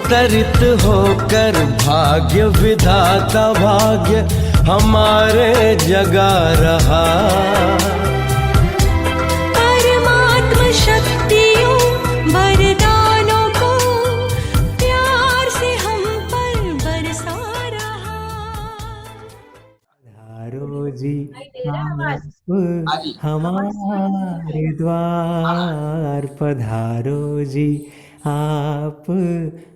अवतरित होकर भाग्य विधाता भाग्य हमारे जगा रहा। परमात्म शक्तियों वरदानों को प्यार से हम पर बरसा रहा। पधारो जी आप हमारे द्वार, पधारो जी आप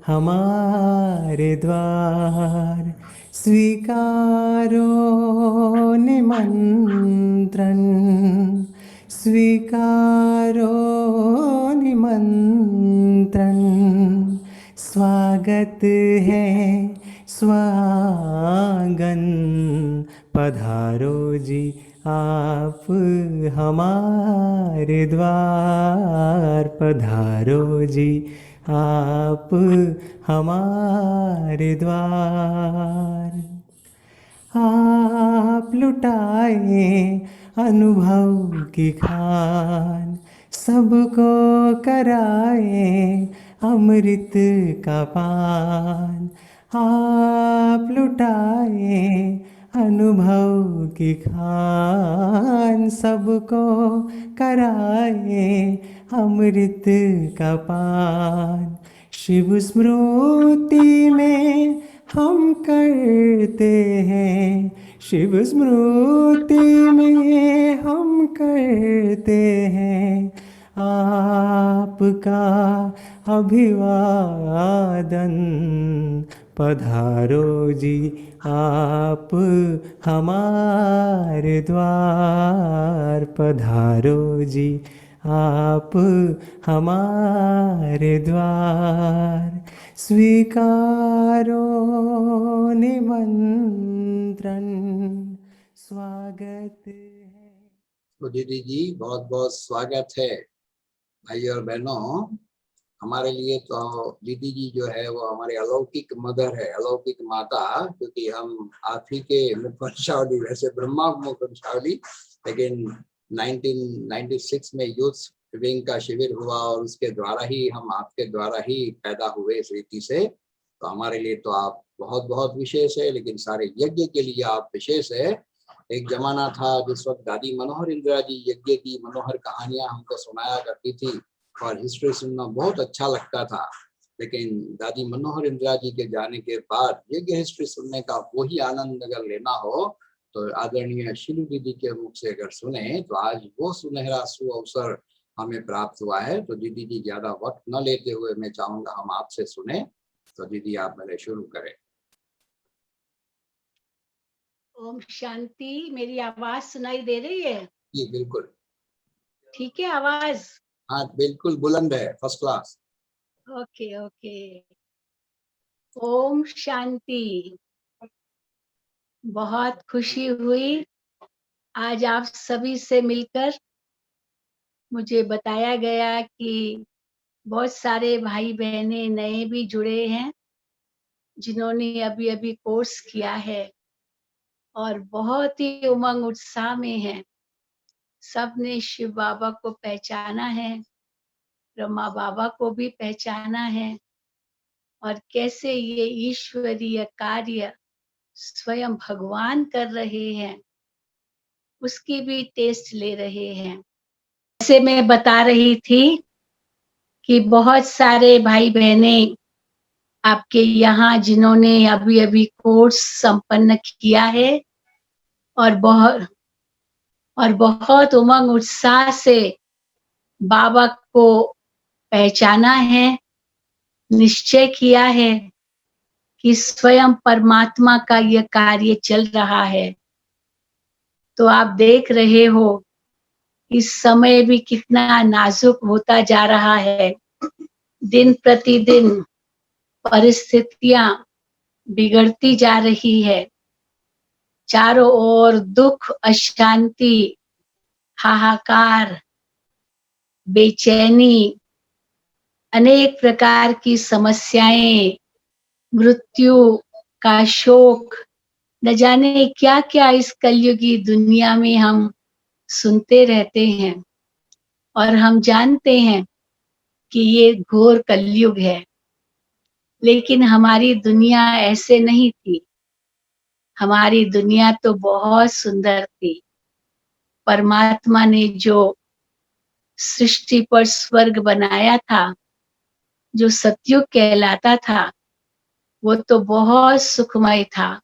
हमारे द्वार। स्वीकारो निमंत्रण, स्वीकारो निमंत्रण। स्वागत है स्वागन, पधारो जी आप हमारे द्वार, पधारो जी आप हमारे द्वार। आप लुटाए अनुभव की खान, सबको कराए अमृत का पान। आप लुटाए अनुभव की खान, सबको कराए अमृत का पान। शिव स्मृति में हम करते हैं, शिव स्मृति में हम करते हैं आपका अभिवादन। पधारो जी आप हमारे द्वार, पधारो जी आप हमारे द्वार। स्वीकारो निमंत्रण, स्वागत है। तो दीदी जी बहुत बहुत स्वागत है। भाई और बहनों, हमारे लिए तो दीदी जी जो है वो हमारे अलौकिक मदर है, अलौकिक माता, क्योंकि हम आप ही के मुखवंशावली, वैसे ब्रह्मा मुखवंशावली, लेकिन 1996 में यूथ विंग का शिविर हुआ और उसके द्वारा ही हम आपके द्वारा ही पैदा हुए इस रीति से। तो हमारे लिए तो आप बहुत बहुत विशेष है, लेकिन सारे यज्ञ के लिए आप विशेष है। एक जमाना था जिस वक्त दादी मनोहर इंदिरा जी यज्ञ की मनोहर कहानियां हमको सुनाया करती थी और हिस्ट्री सुनना बहुत अच्छा लगता था, लेकिन दादी मनोहर इंदिरा जी के जाने के बाद यज्ञ हिस्ट्री सुनने का वही आनंद अगर लेना हो तो आदरणीय शिलू दीदी के मुख से अगर सुने तो आज वो सुनहरा सुअवसर हमें प्राप्त हुआ है। तो दीदी जी ज्यादा वक्त न लेते हुए मैं चाहूंगा हम आपसे सुने। तो दीदी आप पहले शुरू करें। ओम शांति। मेरी आवाज सुनाई दे रही है? जी बिल्कुल ठीक है आवाज? हाँ बिल्कुल बुलंद है, फर्स्ट क्लास। Okay okay. ओम शांति। बहुत खुशी हुई आज आप सभी से मिलकर। मुझे बताया गया कि बहुत सारे भाई बहने नए भी जुड़े हैं जिन्होंने अभी अभी कोर्स किया है और बहुत ही उमंग उत्साह में है। सबने शिव बाबा को पहचाना है, ब्रह्मा बाबा को भी पहचाना है और कैसे ये ईश्वरीय कार्य स्वयं भगवान कर रहे हैं उसकी भी टेस्ट ले रहे हैं। जैसे मैं बता रही थी कि बहुत सारे भाई बहने आपके यहाँ जिन्होंने अभी अभी कोर्स संपन्न किया है और बहुत उमंग उत्साह से बाबा को पहचाना है, निश्चय किया है कि स्वयं परमात्मा का यह कार्य चल रहा है। तो आप देख रहे हो इस समय भी कितना नाजुक होता जा रहा है। दिन प्रतिदिन परिस्थितियां बिगड़ती जा रही है। चारों ओर दुख, अशांति, हाहाकार, बेचैनी, अनेक प्रकार की समस्याएं, मृत्यु का शोक, न जाने क्या क्या इस कलयुगी दुनिया में हम सुनते रहते हैं और हम जानते हैं कि ये घोर कलयुग है। लेकिन हमारी दुनिया ऐसे नहीं थी। हमारी दुनिया तो बहुत सुंदर थी। परमात्मा ने जो सृष्टि पर स्वर्ग बनाया था, जो सतयुग कहलाता था, वो तो बहुत सुखमय था।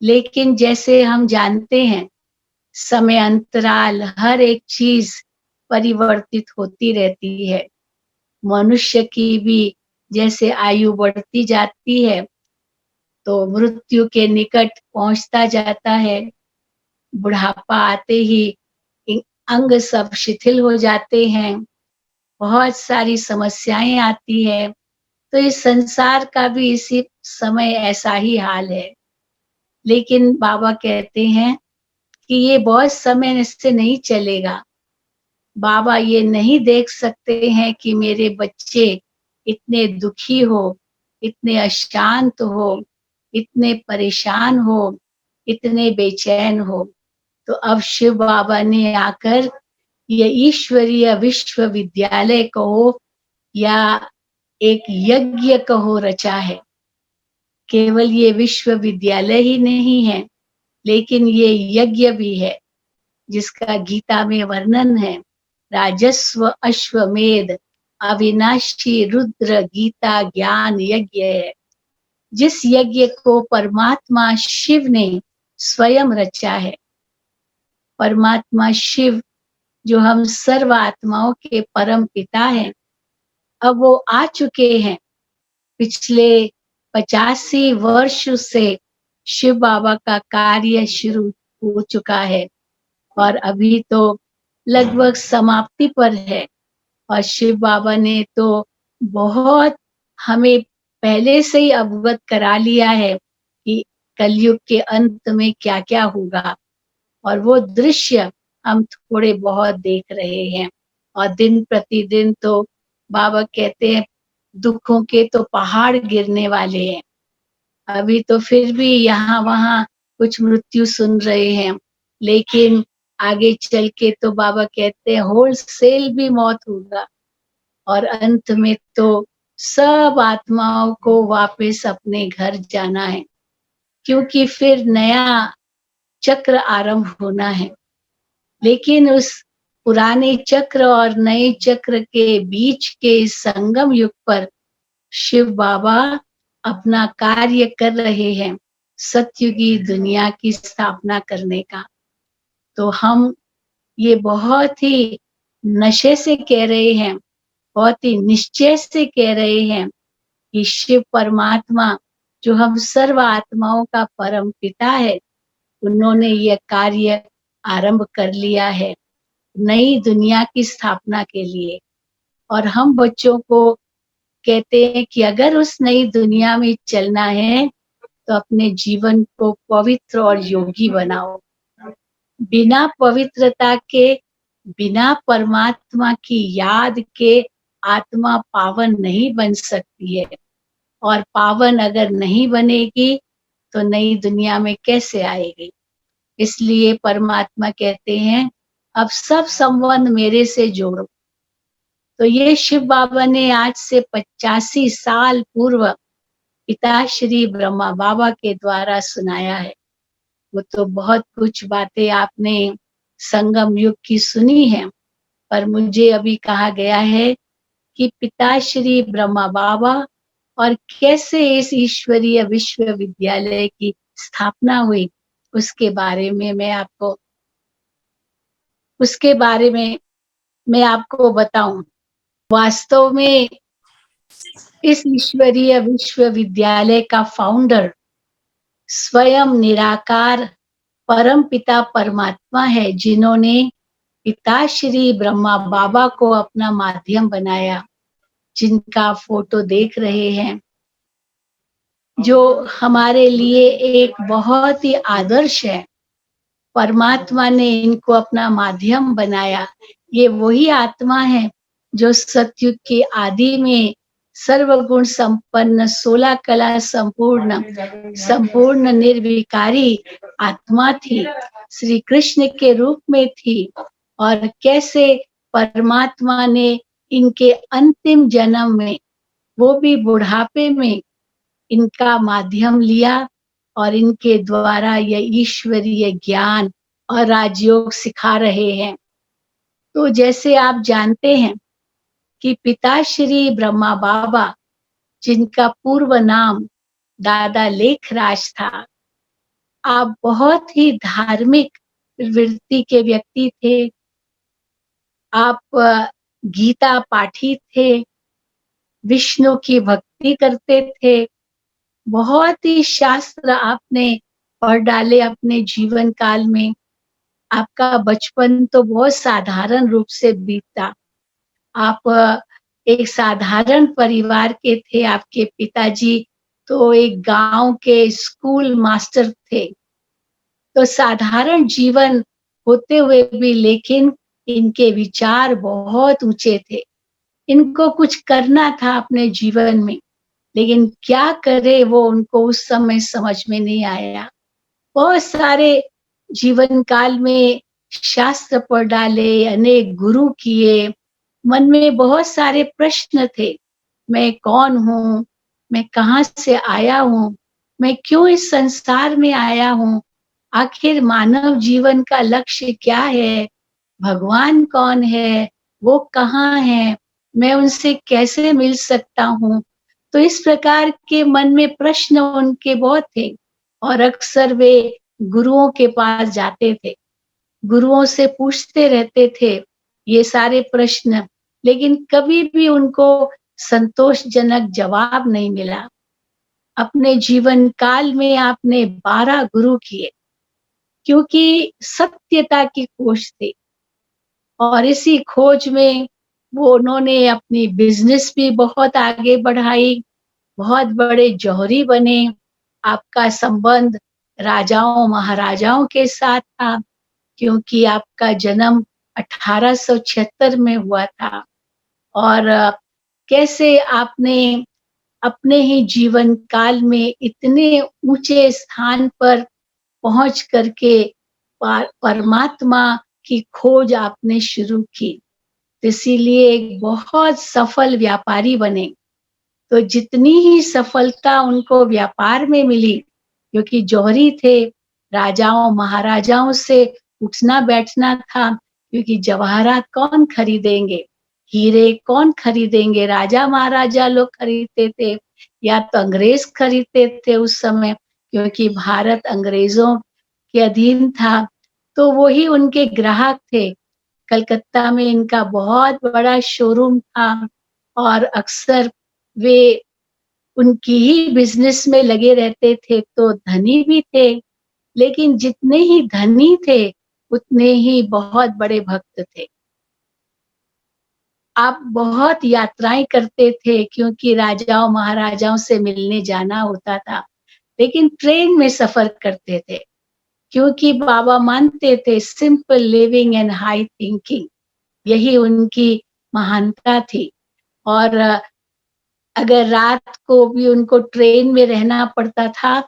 लेकिन जैसे हम जानते हैं, समय अंतराल हर एक चीज परिवर्तित होती रहती है। मनुष्य की भी जैसे आयु बढ़ती जाती है, तो मृत्यु के निकट पहुंचता जाता है। बुढ़ापा आते ही अंग सब शिथिल हो जाते हैं, बहुत सारी समस्याएं आती है। तो इस संसार का भी इसी समय ऐसा ही हाल है। लेकिन बाबा कहते हैं कि ये बहुत समय से नहीं चलेगा। बाबा ये नहीं देख सकते हैं कि मेरे बच्चे इतने दुखी हो, इतने अशांत हो, इतने परेशान हो, इतने बेचैन हो। तो अब शिव बाबा ने आकर ये ईश्वरीय विश्वविद्यालय कहो या एक यज्ञ कहो रचा है। केवल ये विश्वविद्यालय ही नहीं है, लेकिन ये यज्ञ भी है, जिसका गीता में वर्णन है। राजस्व अश्वमेध अविनाशी रुद्र गीता ज्ञान यज्ञ है। जिस यज्ञ को परमात्मा शिव ने स्वयं रचा है। परमात्मा शिव जो हम सर्व आत्माओं के परम पिता हैं, अब वो आ चुके हैं। पिछले 85 वर्ष से शिव बाबा का कार्य शुरू हो चुका है और अभी तो लगभग समाप्ति पर है। और शिव बाबा ने तो बहुत हमें पहले से ही अवगत करा लिया है कि कलयुग के अंत में क्या क्या होगा। और वो दृश्य हम थोड़े बहुत देख रहे हैं। और दिन प्रतिदिन तो बाबा कहते हैं दुखों के तो पहाड़ गिरने वाले हैं। अभी तो फिर भी यहाँ वहाँ कुछ मृत्यु सुन रहे हैं, लेकिन आगे चल के तो बाबा कहते हैं होलसेल भी मौत होगा। और अंत में तो सब आत्माओं को वापस अपने घर जाना है, क्योंकि फिर नया चक्र आरंभ होना है। लेकिन उस पुराने चक्र और नए चक्र के बीच के इस संगम युग पर शिव बाबा अपना कार्य कर रहे हैं, सतयुगी दुनिया की स्थापना करने का। तो हम ये बहुत ही नशे से कह रहे हैं, बहुत ही निश्चय से कह रहे हैं कि शिव परमात्मा जो हम सर्व आत्माओं का परम पिता है, उन्होंने यह कार्य आरंभ कर लिया है नई दुनिया की स्थापना के लिए। और हम बच्चों को कहते हैं कि अगर उस नई दुनिया में चलना है तो अपने जीवन को पवित्र और योगी बनाओ। बिना पवित्रता के, बिना परमात्मा की याद के आत्मा पावन नहीं बन सकती है। और पावन अगर नहीं बनेगी तो नई दुनिया में कैसे आएगी। इसलिए परमात्मा कहते हैं अब सब संबंध मेरे से जोड़ो। तो ये शिव बाबा ने आज से 85 साल पूर्व पिता श्री ब्रह्मा बाबा के द्वारा सुनाया है। वो तो बहुत कुछ बातें आपने संगम युग की सुनी है, पर मुझे अभी कहा गया है कि पिता श्री ब्रह्मा बाबा और कैसे इस ईश्वरीय विश्वविद्यालय की स्थापना हुई, उसके बारे में मैं आपको बताऊं। वास्तव में इस ईश्वरीय विश्वविद्यालय का फाउंडर स्वयं निराकार परम पिता परमात्मा है, जिन्होंने पिता श्री ब्रह्मा बाबा को अपना माध्यम बनाया, जिनका फोटो देख रहे हैं, जो हमारे लिए एक बहुत ही आदर्श है। परमात्मा ने इनको अपना माध्यम बनाया। ये वही आत्मा है जो सतयुग के आदि में सर्वगुण संपन्न 16 कला संपूर्ण निर्विकारी आत्मा थी, श्री कृष्ण के रूप में थी। और कैसे परमात्मा ने इनके अंतिम जन्म में वो भी बुढ़ापे में इनका माध्यम लिया और इनके द्वारा यह ईश्वरीय ज्ञान और राजयोग सिखा रहे हैं। तो जैसे आप जानते हैं कि पिताश्री ब्रह्मा बाबा, जिनका पूर्व नाम दादा लेखराज था, आप बहुत ही धार्मिक वृत्ति के व्यक्ति थे। आप गीता पाठी थे, विष्णु की भक्ति करते थे, बहुत ही शास्त्र आपने पढ़ डाले अपने जीवन काल में। आपका बचपन तो बहुत साधारण रूप से बीता। आप एक साधारण परिवार के थे। आपके पिताजी तो एक गांव के स्कूल मास्टर थे। तो साधारण जीवन होते हुए भी लेकिन इनके विचार बहुत ऊंचे थे। इनको कुछ करना था अपने जीवन में, लेकिन क्या करे वो उनको उस समय समझ में नहीं आया। बहुत सारे जीवन काल में शास्त्र पढ़ डाले, अनेक गुरु किए, मन में बहुत सारे प्रश्न थे। मैं कौन हूँ? मैं कहाँ से आया हूँ? मैं क्यों इस संसार में आया हूँ? आखिर मानव जीवन का लक्ष्य क्या है? भगवान कौन है? वो कहाँ है? मैं उनसे कैसे मिल सकता हूँ? तो इस प्रकार के मन में प्रश्न उनके बहुत थे और अक्सर वे गुरुओं के पास जाते थे। गुरुओं से पूछते रहते थे ये सारे प्रश्न, लेकिन कभी भी उनको संतोषजनक जवाब नहीं मिला। अपने जीवन काल में आपने 12 गुरु किए, क्योंकि सत्यता की खोज थी और इसी खोज में वो उन्होंने अपनी बिजनेस भी बहुत आगे बढ़ाई, बहुत बड़े जौहरी बने। आपका संबंध राजाओं महाराजाओं के साथ था, क्योंकि आपका जन्म 1876 में हुआ था। और कैसे आपने अपने ही जीवन काल में इतने ऊंचे स्थान पर पहुंच करके परमात्मा की खोज आपने शुरू की, इसीलिए एक बहुत सफल व्यापारी बने। तो जितनी ही सफलता उनको व्यापार में मिली, क्योंकि जौहरी थे, राजाओं महाराजाओं से उठना बैठना था, क्योंकि जवाहरात कौन खरीदेंगे, हीरे कौन खरीदेंगे? राजा महाराजा लोग खरीदते थे या तो अंग्रेज खरीदते थे उस समय, क्योंकि भारत अंग्रेजों के अधीन था। तो वही उनके ग्राहक थे। कलकत्ता में इनका बहुत बड़ा शोरूम था और अक्सर वे उनकी ही बिजनेस में लगे रहते थे। तो धनी भी थे, लेकिन जितने ही धनी थे उतने ही बहुत बड़े भक्त थे। आप बहुत यात्राएं करते थे, क्योंकि राजाओं महाराजाओं से मिलने जाना होता था, लेकिन ट्रेन में सफर करते थे, क्योंकि बाबा मानते थे simple living and high thinking, यही उनकी महानता थी। और अगर रात को भी उनको ट्रेन में रहना पड़ता था,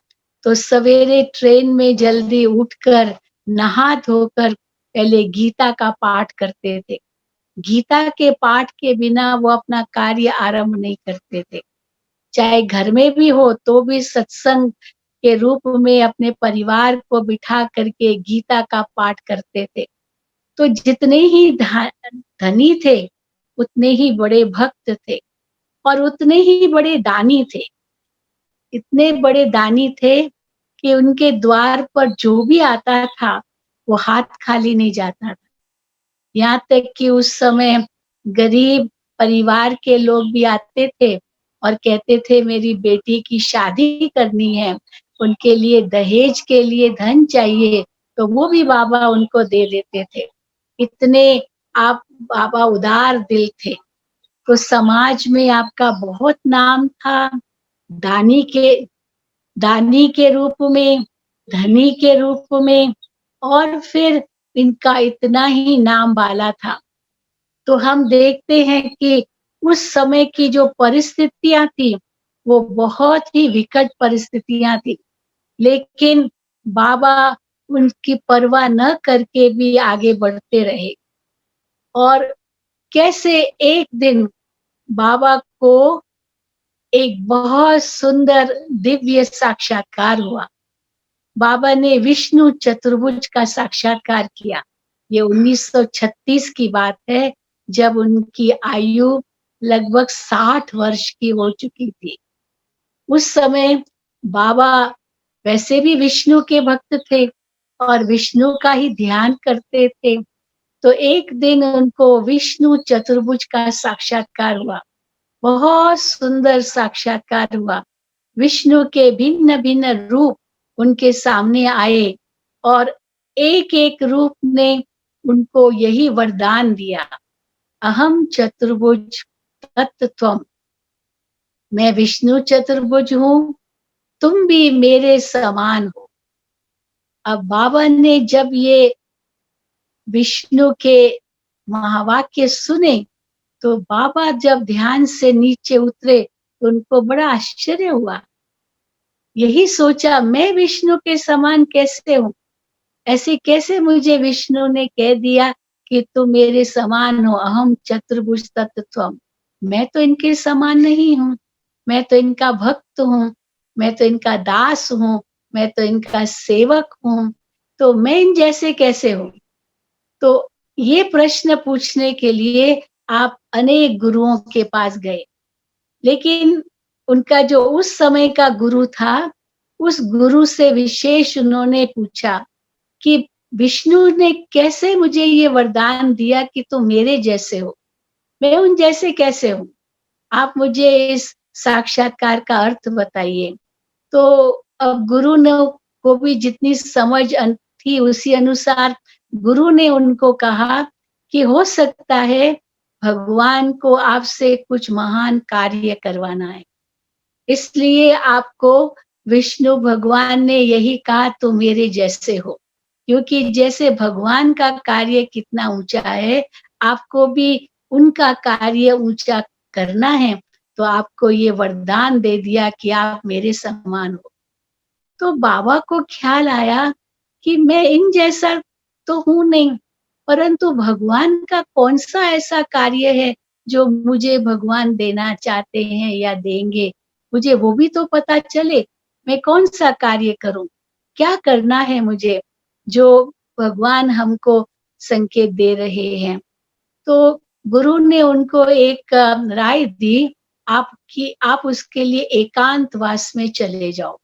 तो सवेरे ट्रेन में जल्दी उठकर नहा धोकर पहले गीता का पाठ करते थे। गीता के पाठ के बिना वो अपना कार्य आरंभ नहीं करते थे। चाहे घर में भी हो तो भी सत्संग के रूप में अपने परिवार को बिठा करके गीता का पाठ करते थे। तो जितने ही धनी थे उतने ही बड़े भक्त थे और उतने ही बड़े दानी थे। इतने बड़े दानी थे कि उनके द्वार पर जो भी आता था वो हाथ खाली नहीं जाता था। यहाँ तक कि उस समय गरीब परिवार के लोग भी आते थे और कहते थे मेरी बेटी की शादी करनी है, उनके लिए दहेज के लिए धन चाहिए, तो वो भी बाबा उनको दे देते थे। इतने आप बाबा उदार दिल थे। तो समाज में आपका बहुत नाम था, दानी के रूप में, धनी के रूप में, और फिर इनका इतना ही नाम वाला था। तो हम देखते हैं कि उस समय की जो परिस्थितियां थी वो बहुत ही विकट परिस्थितियां थी, लेकिन बाबा उनकी परवाह न करके भी आगे बढ़ते रहे। और कैसे एक दिन बाबा को एक बहुत सुंदर दिव्य साक्षात्कार हुआ। बाबा ने विष्णु चतुर्भुज का साक्षात्कार किया। ये 1936 की बात है, जब उनकी आयु लगभग 60 वर्ष की हो चुकी थी। उस समय बाबा वैसे भी विष्णु के भक्त थे और विष्णु का ही ध्यान करते थे। तो एक दिन उनको विष्णु चतुर्भुज का साक्षात्कार हुआ। बहुत सुंदर साक्षात्कार हुआ। विष्णु के भिन्न भिन्न रूप उनके सामने आए और एक एक रूप ने उनको यही वरदान दिया, अहम चतुर्भुज तत्त्वम, मैं विष्णु चतुर्भुज हूँ, तुम भी मेरे समान हो। अब बाबा ने जब ये विष्णु के महावाक्य सुने, तो बाबा जब ध्यान से नीचे उतरे तो उनको बड़ा आश्चर्य हुआ। यही सोचा, मैं विष्णु के समान कैसे हूँ? ऐसे कैसे मुझे विष्णु ने कह दिया कि तुम मेरे समान हो, अहम चतुर्भुज तत्त्वम। मैं तो इनके समान नहीं हूँ, मैं तो इनका भक्त हूँ, मैं तो इनका दास हूँ, मैं तो इनका सेवक हूँ, तो मैं इन जैसे कैसे हूँ? तो ये प्रश्न पूछने के लिए आप अनेक गुरुओं के पास गए, लेकिन उनका जो उस समय का गुरु था, उस गुरु से विशेष उन्होंने पूछा कि विष्णु ने कैसे मुझे ये वरदान दिया कि तुम मेरे जैसे हो, मैं उन जैसे कैसे हूँ? आप मुझे इस साक्षात्कार का अर्थ बताइए। तो अब गुरु ने को भी जितनी समझ थी, उसी अनुसार गुरु ने उनको कहा कि हो सकता है भगवान को आपसे कुछ महान कार्य करवाना है, इसलिए आपको विष्णु भगवान ने यही कहा तुम मेरे जैसे हो। क्योंकि जैसे भगवान का कार्य कितना ऊंचा है, आपको भी उनका कार्य ऊंचा करना है, तो आपको ये वरदान दे दिया कि आप मेरे समान हो। तो बाबा को ख्याल आया कि मैं इन जैसा तो हूं नहीं, परंतु भगवान का कौन सा ऐसा कार्य है जो मुझे भगवान देना चाहते हैं या देंगे, मुझे वो भी तो पता चले। मैं कौन सा कार्य करूं, क्या करना है मुझे, जो भगवान हमको संकेत दे रहे हैं। तो गुरु ने उनको एक राय दी, आप उसके लिए एकांतवास में चले जाओ।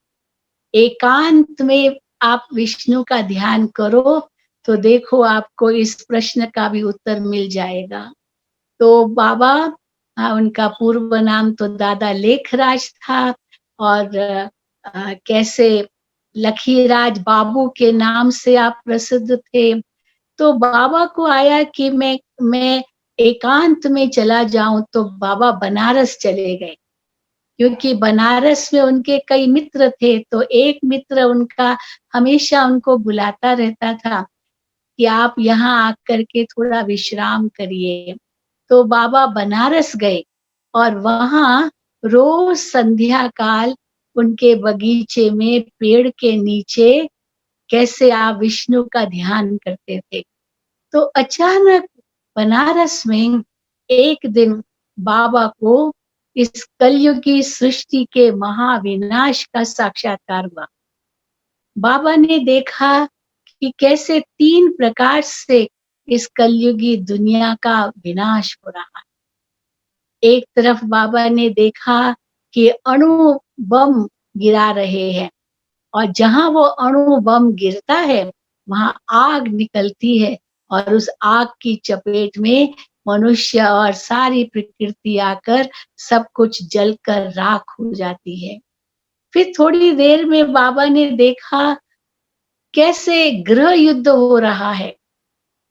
एकांत में आप विष्णु का ध्यान करो, तो देखो आपको इस प्रश्न का भी उत्तर मिल जाएगा। तो बाबा, उनका पूर्व नाम तो दादा लेखराज था और कैसे लखीराज बाबू के नाम से आप प्रसिद्ध थे। तो बाबा को आया कि मैं एकांत में चला जाऊं, तो बाबा बनारस चले गए, क्योंकि बनारस में उनके कई मित्र थे। तो एक मित्र उनका हमेशा उनको बुलाता रहता था कि आप यहाँ आकर के थोड़ा विश्राम करिए। तो बाबा बनारस गए और वहाँ रोज संध्या काल उनके बगीचे में पेड़ के नीचे कैसे आप विष्णु का ध्यान करते थे। तो अचानक बनारस में एक दिन बाबा को इस कलयुगी सृष्टि के महाविनाश का साक्षात्कार हुआ। बाबा ने देखा कि कैसे 3 प्रकार से इस कलयुगी दुनिया का विनाश हो रहा है। एक तरफ बाबा ने देखा कि अणु बम गिरा रहे हैं, और जहां वो अणु बम गिरता है वहां आग निकलती है, और उस आग की चपेट में मनुष्य और सारी प्रकृति आकर सब कुछ जलकर राख हो जाती है। फिर थोड़ी देर में बाबा ने देखा कैसे गृह युद्ध हो रहा है,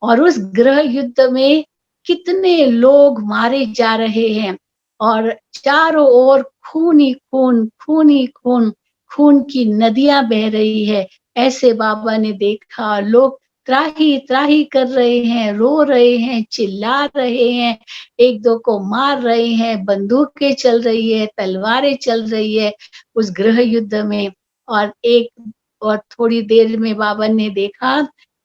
और उस गृह युद्ध में कितने लोग मारे जा रहे हैं, और चारों ओर खून ही खून, खून ही खून, खून की नदियां बह रही है। ऐसे बाबा ने देखा, लोग त्राही त्राही कर रहे हैं, रो रहे हैं, चिल्ला रहे हैं, एक दो को मार रहे हैं, बंदूकें चल रही है, तलवारें चल रही है उस गृह युद्ध में। और थोड़ी देर में बाबा ने देखा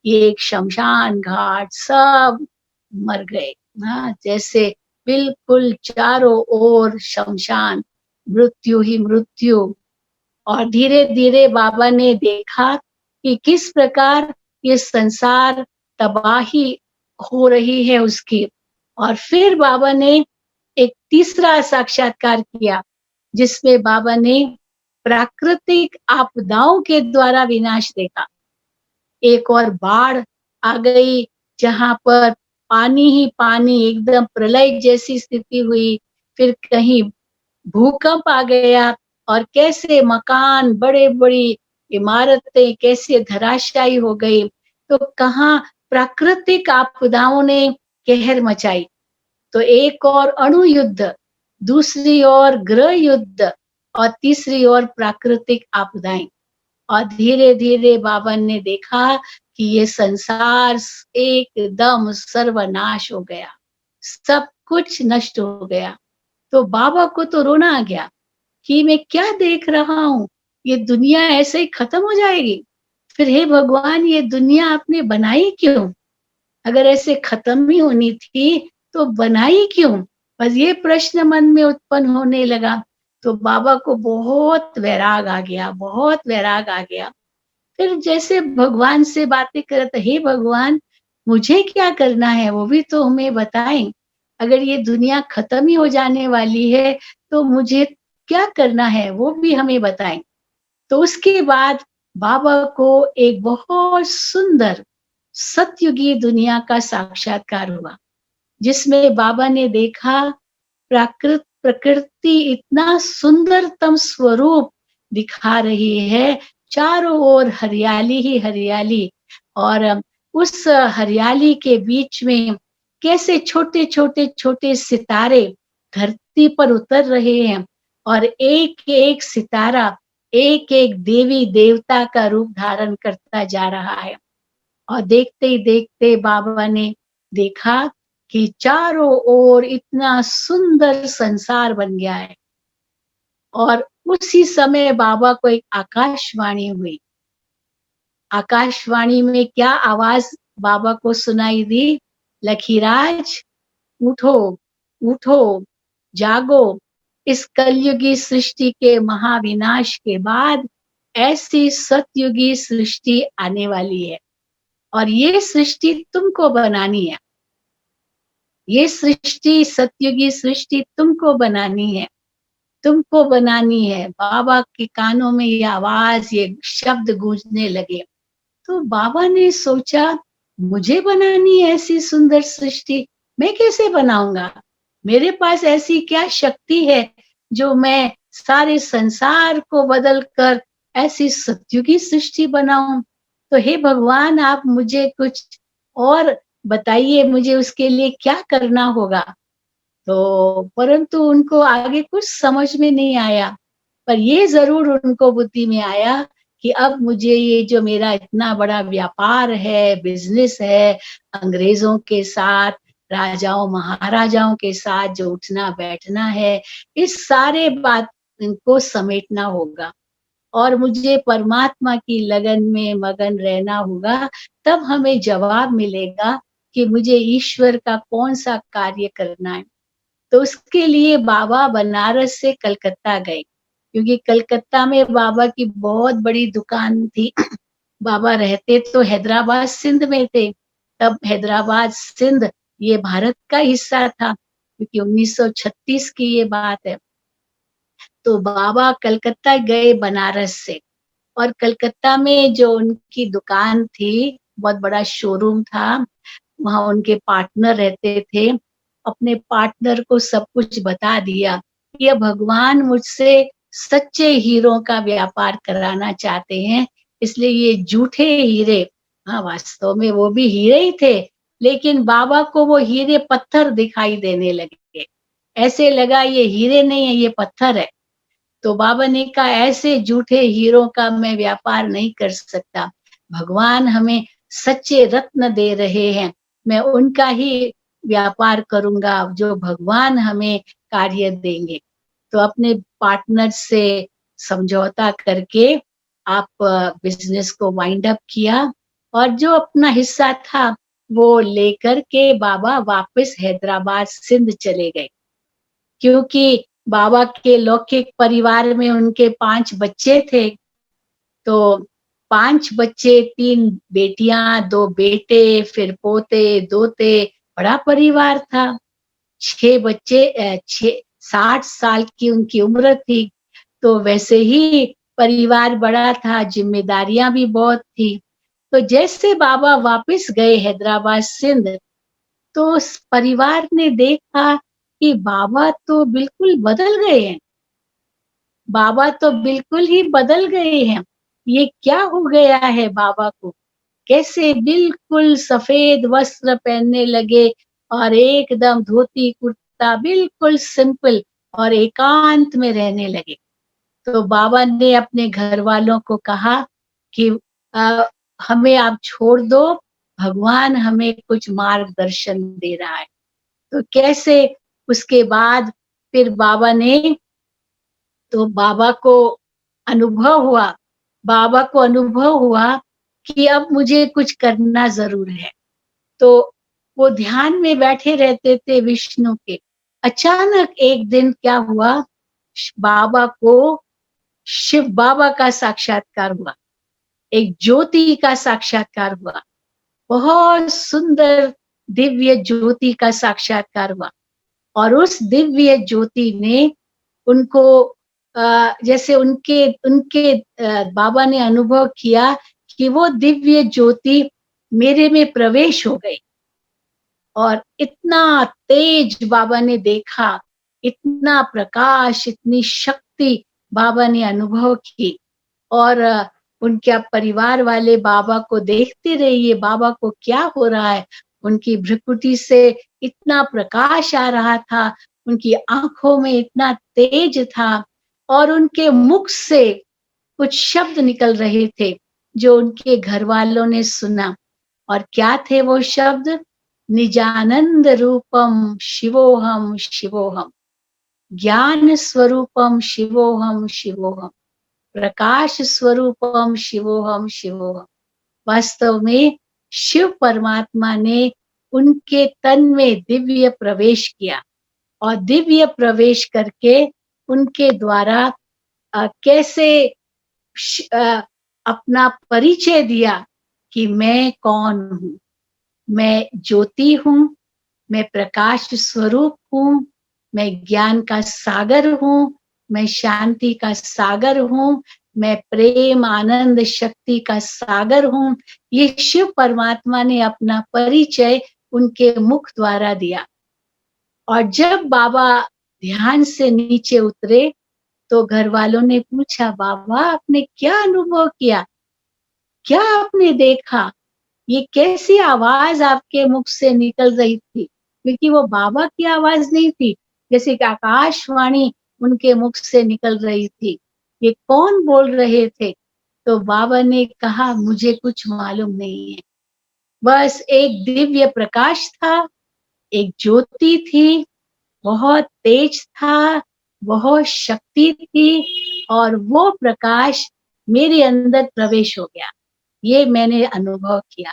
ये एक शमशान घाट, सब मर गए। हाँ, जैसे बिल्कुल चारों ओर शमशान, मृत्यु ही मृत्यु। और धीरे धीरे बाबा ने देखा कि किस प्रकार ये संसार तबाही हो रही है उसकी। और फिर बाबा ने एक तीसरा साक्षात्कार किया, जिसमें बाबा ने प्राकृतिक आपदाओं के द्वारा विनाश देखा। एक और बाढ़ आ गई, जहां पर पानी ही पानी, एकदम प्रलय जैसी स्थिति हुई। फिर कहीं भूकंप आ गया और कैसे मकान, बड़े-बड़ी इमारतें कैसे धराशायी हो गई। तो कहाँ प्राकृतिक आपदाओं ने कहर मचाई। तो एक और अणु युद्ध, दूसरी ओर गृह युद्ध और तीसरी ओर प्राकृतिक आपदाएं। और धीरे धीरे बाबा ने देखा कि ये संसार एकदम सर्वनाश हो गया, सब कुछ नष्ट हो गया। तो बाबा को तो रोना आ गया कि मैं क्या देख रहा हूँ, ये दुनिया ऐसे ही खत्म हो जाएगी। फिर हे भगवान, ये दुनिया आपने बनाई क्यों? अगर ऐसे खत्म ही होनी थी तो बनाई क्यों? बस ये प्रश्न मन में उत्पन्न होने लगा। तो बाबा को बहुत वैराग आ गया, बहुत वैराग आ गया। फिर जैसे भगवान से बातें करे तो हे भगवान, मुझे क्या करना है वो भी तो हमें बताएं। अगर ये दुनिया खत्म ही हो जाने वाली है तो मुझे क्या करना है वो भी हमें बताएं। तो उसके बाद बाबा को एक बहुत सुंदर सतयुगी दुनिया का साक्षात्कार हुआ, जिसमें बाबा ने देखा प्रकृति इतना सुंदरतम स्वरूप दिखा रही है, चारों ओर हरियाली ही हरियाली। और उस हरियाली के बीच में कैसे छोटे छोटे छोटे सितारे धरती पर उतर रहे हैं और एक एक सितारा एक एक देवी देवता का रूप धारण करता जा रहा है। और देखते ही देखते बाबा ने देखा कि चारों ओर इतना सुंदर संसार बन गया है। और उसी समय बाबा को एक आकाशवाणी हुई। आकाशवाणी में क्या आवाज बाबा को सुनाई दी? लखीराज, उठो, उठो, जागो। इस कलयुगी सृष्टि के महाविनाश के बाद ऐसी सतयुगी सृष्टि आने वाली है और ये सृष्टि तुमको बनानी है। ये सृष्टि, सतयुगी सृष्टि तुमको बनानी है, तुमको बनानी है। बाबा के कानों में ये आवाज, ये शब्द गूंजने लगे। तो बाबा ने सोचा, मुझे बनानी है ऐसी सुंदर सृष्टि, मैं कैसे बनाऊंगा? मेरे पास ऐसी क्या शक्ति है जो मैं सारे संसार को बदलकर ऐसी सतयुगी सृष्टि बनाऊं? तो हे भगवान, आप मुझे कुछ और बताइए, मुझे उसके लिए क्या करना होगा? तो परंतु उनको आगे कुछ समझ में नहीं आया, पर ये जरूर उनको बुद्धि में आया कि अब मुझे ये जो मेरा इतना बड़ा व्यापार है, बिजनेस है, अंग्रेजों के साथ, राजाओं महाराजाओं के साथ जो उठना बैठना है, इस सारे बात इनको समेटना होगा और मुझे परमात्मा की लगन में मगन रहना होगा। तब हमें जवाब मिलेगा कि मुझे ईश्वर का कौन सा कार्य करना है। तो उसके लिए बाबा बनारस से कलकत्ता गए, क्योंकि कलकत्ता में बाबा की बहुत बड़ी दुकान थी। बाबा रहते तो हैदराबाद सिंध में थे, तब हैदराबाद सिंध ये भारत का हिस्सा था, क्योंकि 1936 की ये बात है। तो बाबा कलकत्ता गए बनारस से, और कलकत्ता में जो उनकी दुकान थी, बहुत बड़ा शोरूम था, वहां उनके पार्टनर रहते थे। अपने पार्टनर को सब कुछ बता दिया कि ये भगवान मुझसे सच्चे हीरों का व्यापार कराना चाहते हैं, इसलिए ये झूठे हीरे, हाँ वास्तव में वो भी हीरे ही थे, लेकिन बाबा को वो हीरे पत्थर दिखाई देने लगे। ऐसे लगा ये हीरे नहीं है, ये पत्थर है। तो बाबा ने कहा, ऐसे झूठे हीरों का मैं व्यापार नहीं कर सकता। भगवान हमें सच्चे रत्न दे रहे हैं, मैं उनका ही व्यापार करूंगा जो भगवान हमें कार्य देंगे। तो अपने पार्टनर से समझौता करके आप बिजनेस को वाइंड अप किया और जो अपना हिस्सा था वो लेकर के बाबा वापस हैदराबाद सिंध चले गए, क्योंकि बाबा के लौकिक परिवार में उनके 5 बच्चे थे। तो 5 बच्चे, 3 बेटियां, 2 बेटे, फिर पोते, दोते, बड़ा परिवार था। 6 बच्चे 60 साल की उनकी उम्र थी। तो वैसे ही परिवार बड़ा था, जिम्मेदारियां भी बहुत थी। तो जैसे बाबा वापस गए हैदराबाद सिंध, तो उस परिवार ने देखा कि बाबा तो बिल्कुल बदल गए हैं। बाबा तो बिल्कुल ही बदल गए हैं। ये क्या हो गया है बाबा को? कैसे बिल्कुल सफेद वस्त्र पहनने लगे और एकदम धोती कुर्ता, बिल्कुल सिंपल और एकांत में रहने लगे। तो बाबा ने अपने घर वालों को कहा कि अ, हमें आप छोड़ दो, भगवान हमें कुछ मार्गदर्शन दे रहा है। तो कैसे उसके बाद फिर बाबा को अनुभव हुआ कि अब मुझे कुछ करना ज़रूर है। तो वो ध्यान में बैठे रहते थे विष्णु के। अचानक एक दिन क्या हुआ, बाबा को शिव बाबा का साक्षात्कार हुआ, एक ज्योति का साक्षात्कार हुआ, बहुत सुंदर दिव्य ज्योति का साक्षात्कार हुआ। और उस दिव्य ज्योति ने उनको जैसे उनके उनके बाबा ने अनुभव किया कि वो दिव्य ज्योति मेरे में प्रवेश हो गई। और इतना तेज बाबा ने देखा, इतना प्रकाश, इतनी शक्ति बाबा ने अनुभव की। और उनके परिवार वाले बाबा को देखते रहे, ये बाबा को क्या हो रहा है। उनकी भ्रुकुटी से इतना प्रकाश आ रहा था, उनकी आंखों में इतना तेज था, और उनके मुख से कुछ शब्द निकल रहे थे जो उनके घर वालों ने सुना। और क्या थे वो शब्द? निजानंद रूपम शिवोहम शिवोहम, ज्ञान स्वरूपम शिवोहम शिवोहम, प्रकाश स्वरूपम शिवोहम शिवोहम। वास्तव में शिव परमात्मा ने उनके तन में दिव्य प्रवेश किया, और दिव्य प्रवेश करके उनके द्वारा कैसे अपना परिचय दिया कि मैं कौन हूँ। मैं ज्योति हूँ, मैं प्रकाश स्वरूप हूँ, मैं ज्ञान का सागर हूँ, मैं शांति का सागर हूँ, मैं प्रेम आनंद शक्ति का सागर हूँ। ये शिव परमात्मा ने अपना परिचय उनके मुख द्वारा दिया। और जब बाबा ध्यान से नीचे उतरे, तो घर वालों ने पूछा, बाबा आपने क्या अनुभव किया, क्या आपने देखा? ये कैसी आवाज आपके मुख से निकल रही थी? क्योंकि वो बाबा की आवाज नहीं थी, जैसे कि आकाशवाणी उनके मुख से निकल रही थी। ये कौन बोल रहे थे? तो बाबा ने कहा, मुझे कुछ मालूम नहीं है, बस एक दिव्य प्रकाश था, एक ज्योति थी, बहुत तेज था, बहुत शक्ति थी, और वो प्रकाश मेरे अंदर प्रवेश हो गया। ये मैंने अनुभव किया।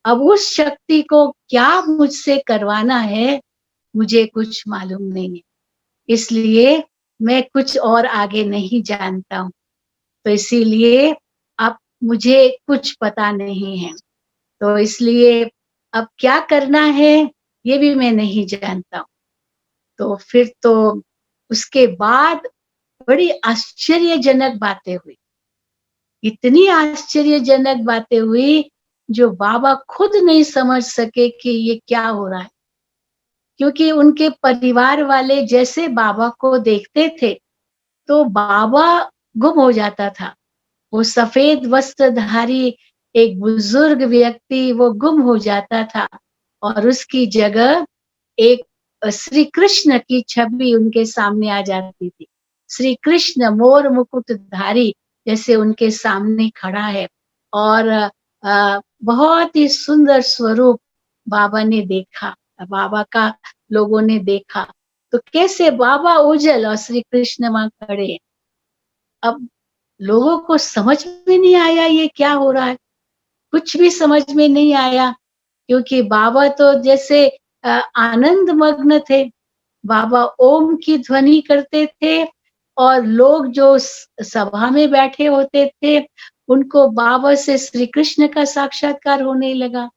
अब उस शक्ति को क्या मुझसे करवाना है, मुझे कुछ मालूम नहीं है, इसलिए मैं कुछ और आगे नहीं जानता हूँ। तो इसीलिए अब मुझे कुछ पता नहीं है, तो इसलिए अब क्या करना है ये भी मैं नहीं जानता हूँ। तो फिर तो उसके बाद बड़ी आश्चर्यजनक बातें हुई, इतनी आश्चर्यजनक बातें हुई जो बाबा खुद नहीं समझ सके कि ये क्या हो रहा है। क्योंकि उनके परिवार वाले जैसे बाबा को देखते थे, तो बाबा गुम हो जाता था। वो सफेद वस्त्रधारी एक बुजुर्ग व्यक्ति वो गुम हो जाता था, और उसकी जगह एक श्री कृष्ण की छवि उनके सामने आ जाती थी। श्री कृष्ण मोर मुकुटधारी जैसे उनके सामने खड़ा है, और बहुत ही सुंदर स्वरूप बाबा ने देखा, बाबा का लोगों ने देखा। तो कैसे बाबा उजल और श्री कृष्ण वहां खड़े हैं। अब लोगों को समझ में नहीं आया ये क्या हो रहा है, कुछ भी समझ में नहीं आया, क्योंकि बाबा तो जैसे आनंद मग्न थे, बाबा ओम की ध्वनि करते थे और लोग जो सभा में बैठे होते थे उनको बाबा से श्री कृष्ण का साक्षात्कार होने लगा।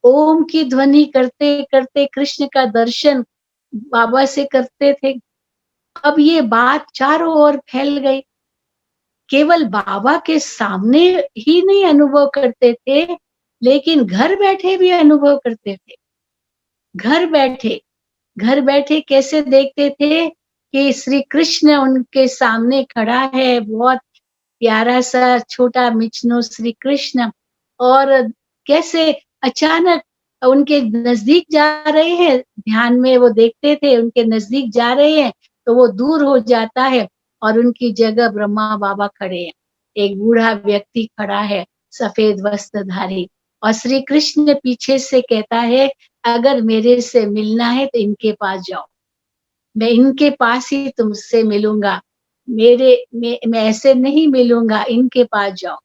ओम की ध्वनि करते करते कृष्ण का दर्शन बाबा से करते थे। अब ये बात चारों ओर फैल गई। केवल बाबा के सामने ही नहीं अनुभव करते थे, लेकिन घर बैठे भी अनुभव करते थे। घर बैठे कैसे देखते थे कि श्री कृष्ण उनके सामने खड़ा है, बहुत प्यारा सा छोटा मिचनो श्री कृष्ण, और कैसे अचानक उनके नजदीक जा रहे हैं, ध्यान में वो देखते थे उनके नजदीक जा रहे हैं तो वो दूर हो जाता है और उनकी जगह ब्रह्मा बाबा खड़े हैं। एक बूढ़ा व्यक्ति खड़ा है सफेद वस्त्रधारी, और श्री कृष्ण पीछे से कहता है अगर मेरे से मिलना है तो इनके पास जाओ, मैं इनके पास ही तुमसे मिलूंगा, मैं ऐसे नहीं मिलूंगा, इनके पास जाओ।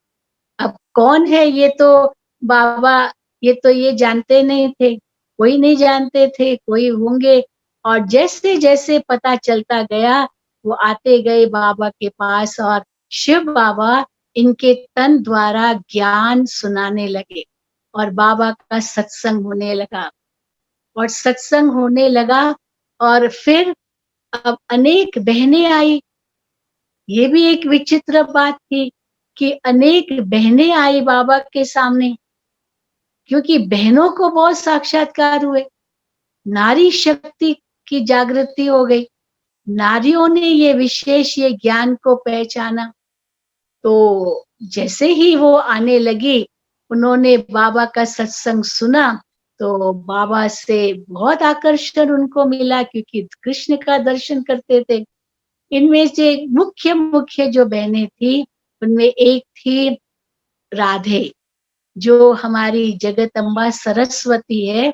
अब कौन है ये तो बाबा, ये जानते नहीं थे, कोई नहीं जानते थे, कोई होंगे। और जैसे जैसे पता चलता गया वो आते गए बाबा के पास और शिव बाबा इनके तन द्वारा ज्ञान सुनाने लगे और बाबा का सत्संग होने लगा और सत्संग होने लगा। और फिर अब अनेक बहनें आई। ये भी एक विचित्र बात थी कि अनेक बहनें आई बाबा के सामने, क्योंकि बहनों को बहुत साक्षात्कार हुए, नारी शक्ति की जागृति हो गई, नारियों ने ये विशेष ये ज्ञान को पहचाना। तो जैसे ही वो आने लगी, उन्होंने बाबा का सत्संग सुना तो बाबा से बहुत आकर्षण उनको मिला, क्योंकि कृष्ण का दर्शन करते थे। इनमें से मुख्य मुख्य जो बहनें थी उनमें एक थी राधे, जो हमारी जगदम्बा सरस्वती है,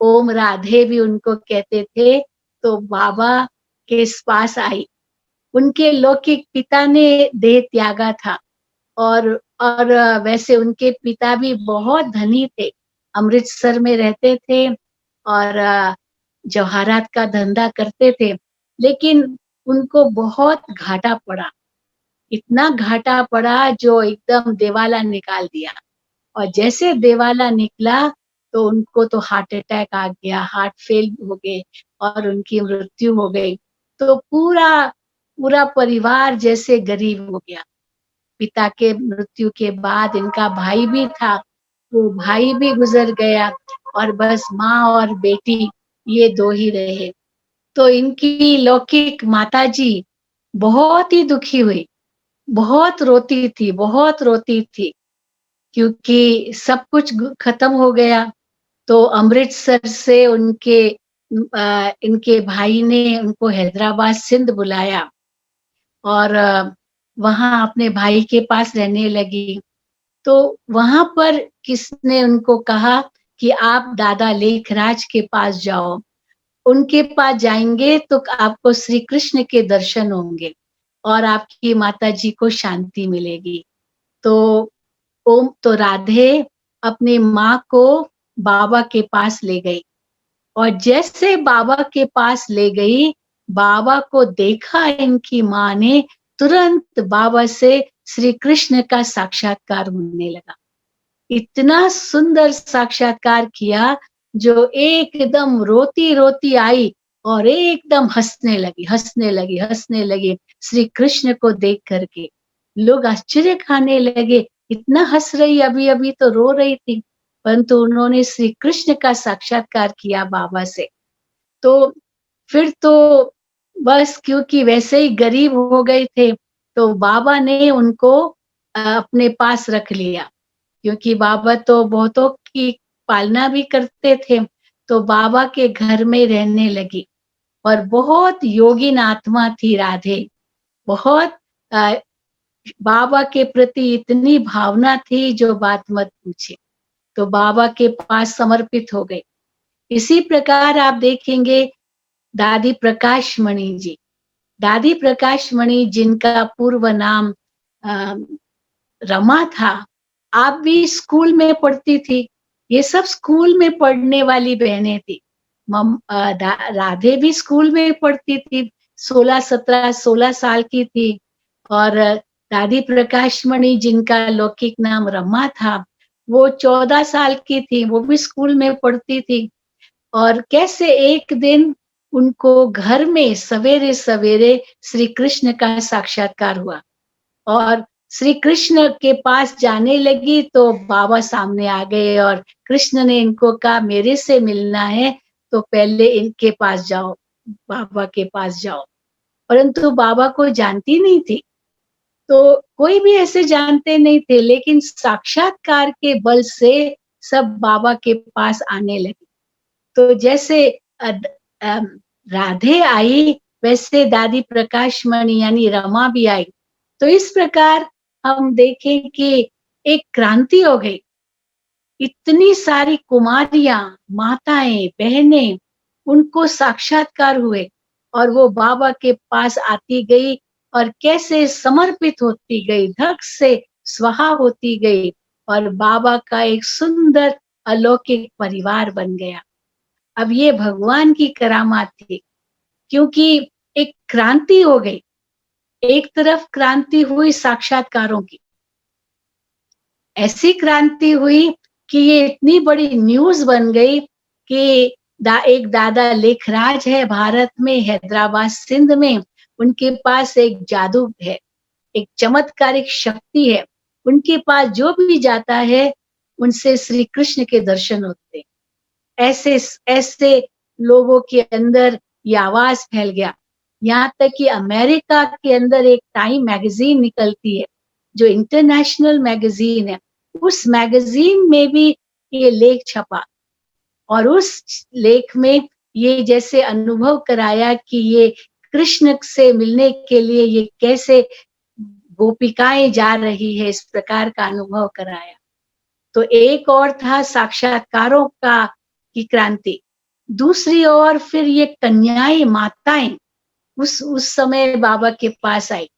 ओम राधे भी उनको कहते थे। तो बाबा के पास आई, उनके लौकिक पिता ने देह त्यागा था और वैसे उनके पिता भी बहुत धनी थे, अमृतसर में रहते थे और जवाहरात का धंधा करते थे, लेकिन उनको बहुत घाटा पड़ा, इतना घाटा पड़ा जो एकदम दिवाला निकाल दिया। और जैसे दिवाला निकला तो उनको तो हार्ट अटैक आ गया, हार्ट फेल हो गए और उनकी मृत्यु हो गई। तो पूरा पूरा परिवार जैसे गरीब हो गया। पिता के मृत्यु के बाद इनका भाई भी था, वो भाई भी गुजर गया और बस माँ और बेटी ये दो ही रहे। तो इनकी लौकिक माताजी बहुत ही दुखी हुई, बहुत रोती थी, क्योंकि सब कुछ खत्म हो गया। तो अमृतसर से इनके भाई ने उनको हैदराबाद सिंध बुलाया और वहाँ अपने भाई के पास रहने लगी। तो वहाँ पर किसने उनको कहा कि आप दादा लेखराज के पास जाओ, उनके पास जाएंगे तो आपको श्री कृष्ण के दर्शन होंगे और आपकी माताजी को शांति मिलेगी। तो राधे अपनी माँ को बाबा के पास ले गई और जैसे बाबा के पास ले गई, बाबा को देखा इनकी माँ ने, तुरंत बाबा से श्री कृष्ण का साक्षात्कार होने लगा। इतना सुंदर साक्षात्कार किया जो एकदम रोती रोती आई और एकदम हंसने लगी श्री कृष्ण को देख करके। लोग आश्चर्य खाने लगे, इतना हंस रही, अभी अभी तो रो रही थी, परंतु उन्होंने श्री कृष्ण का साक्षात्कार किया बाबा से। तो फिर तो बस क्योंकि वैसे ही गरीब हो गए थे तो बाबा ने उनको अपने पास रख लिया, क्योंकि बाबा तो बहुतों की पालना भी करते थे। तो बाबा के घर में रहने लगी और बहुत योगिन आत्मा थी राधे, बहुत बाबा के प्रति इतनी भावना थी जो बात मत पूछे। तो बाबा के पास समर्पित हो गई। इसी प्रकार आप देखेंगे दादी प्रकाश मणि जिनका पूर्व नाम रमा था, आप भी स्कूल में पढ़ती थी, ये सब स्कूल में पढ़ने वाली बहनें थी। राधे भी स्कूल में पढ़ती थी, 16 साल की थी। और दादी प्रकाशमणि जिनका लौकिक नाम रमा था, वो 14 साल की थी, वो भी स्कूल में पढ़ती थी। और कैसे एक दिन उनको घर में सवेरे-सवेरे श्री कृष्ण का साक्षात्कार हुआ और श्री कृष्ण के पास जाने लगी तो बाबा सामने आ गए और कृष्ण ने इनको कहा मेरे से मिलना है तो पहले इनके पास जाओ, बाबा के पास जाओ। परंतु बाबा को जानती नहीं थी, तो कोई भी ऐसे जानते नहीं थे, लेकिन साक्षात्कार के बल से सब बाबा के पास आने लगे। तो जैसे राधे आई, वैसे दादी प्रकाशमणि यानी रमा भी आई। तो इस प्रकार हम देखें कि एक क्रांति हो गई। इतनी सारी कुमारियां, माताएं, बहनें, उनको साक्षात्कार हुए और वो बाबा के पास आती गई और कैसे समर्पित होती गई, धक से स्वाहा होती गई और बाबा का एक सुंदर अलौकिक परिवार बन गया। अब ये भगवान की करामात थी, क्योंकि एक क्रांति हो गई। एक तरफ क्रांति हुई साक्षात्कारों की, ऐसी क्रांति हुई कि ये इतनी बड़ी न्यूज़ बन गई कि एक दादा लेखराज है भारत में, हैदराबाद सिंध में, उनके पास एक जादू है, एक चमत्कारिक शक्ति है। उनके पास जो भी जाता है, उनसे श्री कृष्ण के दर्शन होते हैं। ऐसे ऐसे लोगों के अंदर ये आवाज फैल गया। यहाँ तक कि अमेरिका के अंदर एक टाइम मैगजीन निकलती है, जो इंटरनेशनल मैगजीन है, उस मैगजीन में भी ये लेख छपा और उस लेख में ये जैसे अनुभव कराया कि ये कृष्ण से मिलने के लिए ये कैसे गोपिकाएं जा रही है, इस प्रकार का अनुभव कराया। तो एक और था साक्षात्कारों का की क्रांति, दूसरी ओर फिर ये कन्याएं, माताएं उस समय बाबा के पास आई,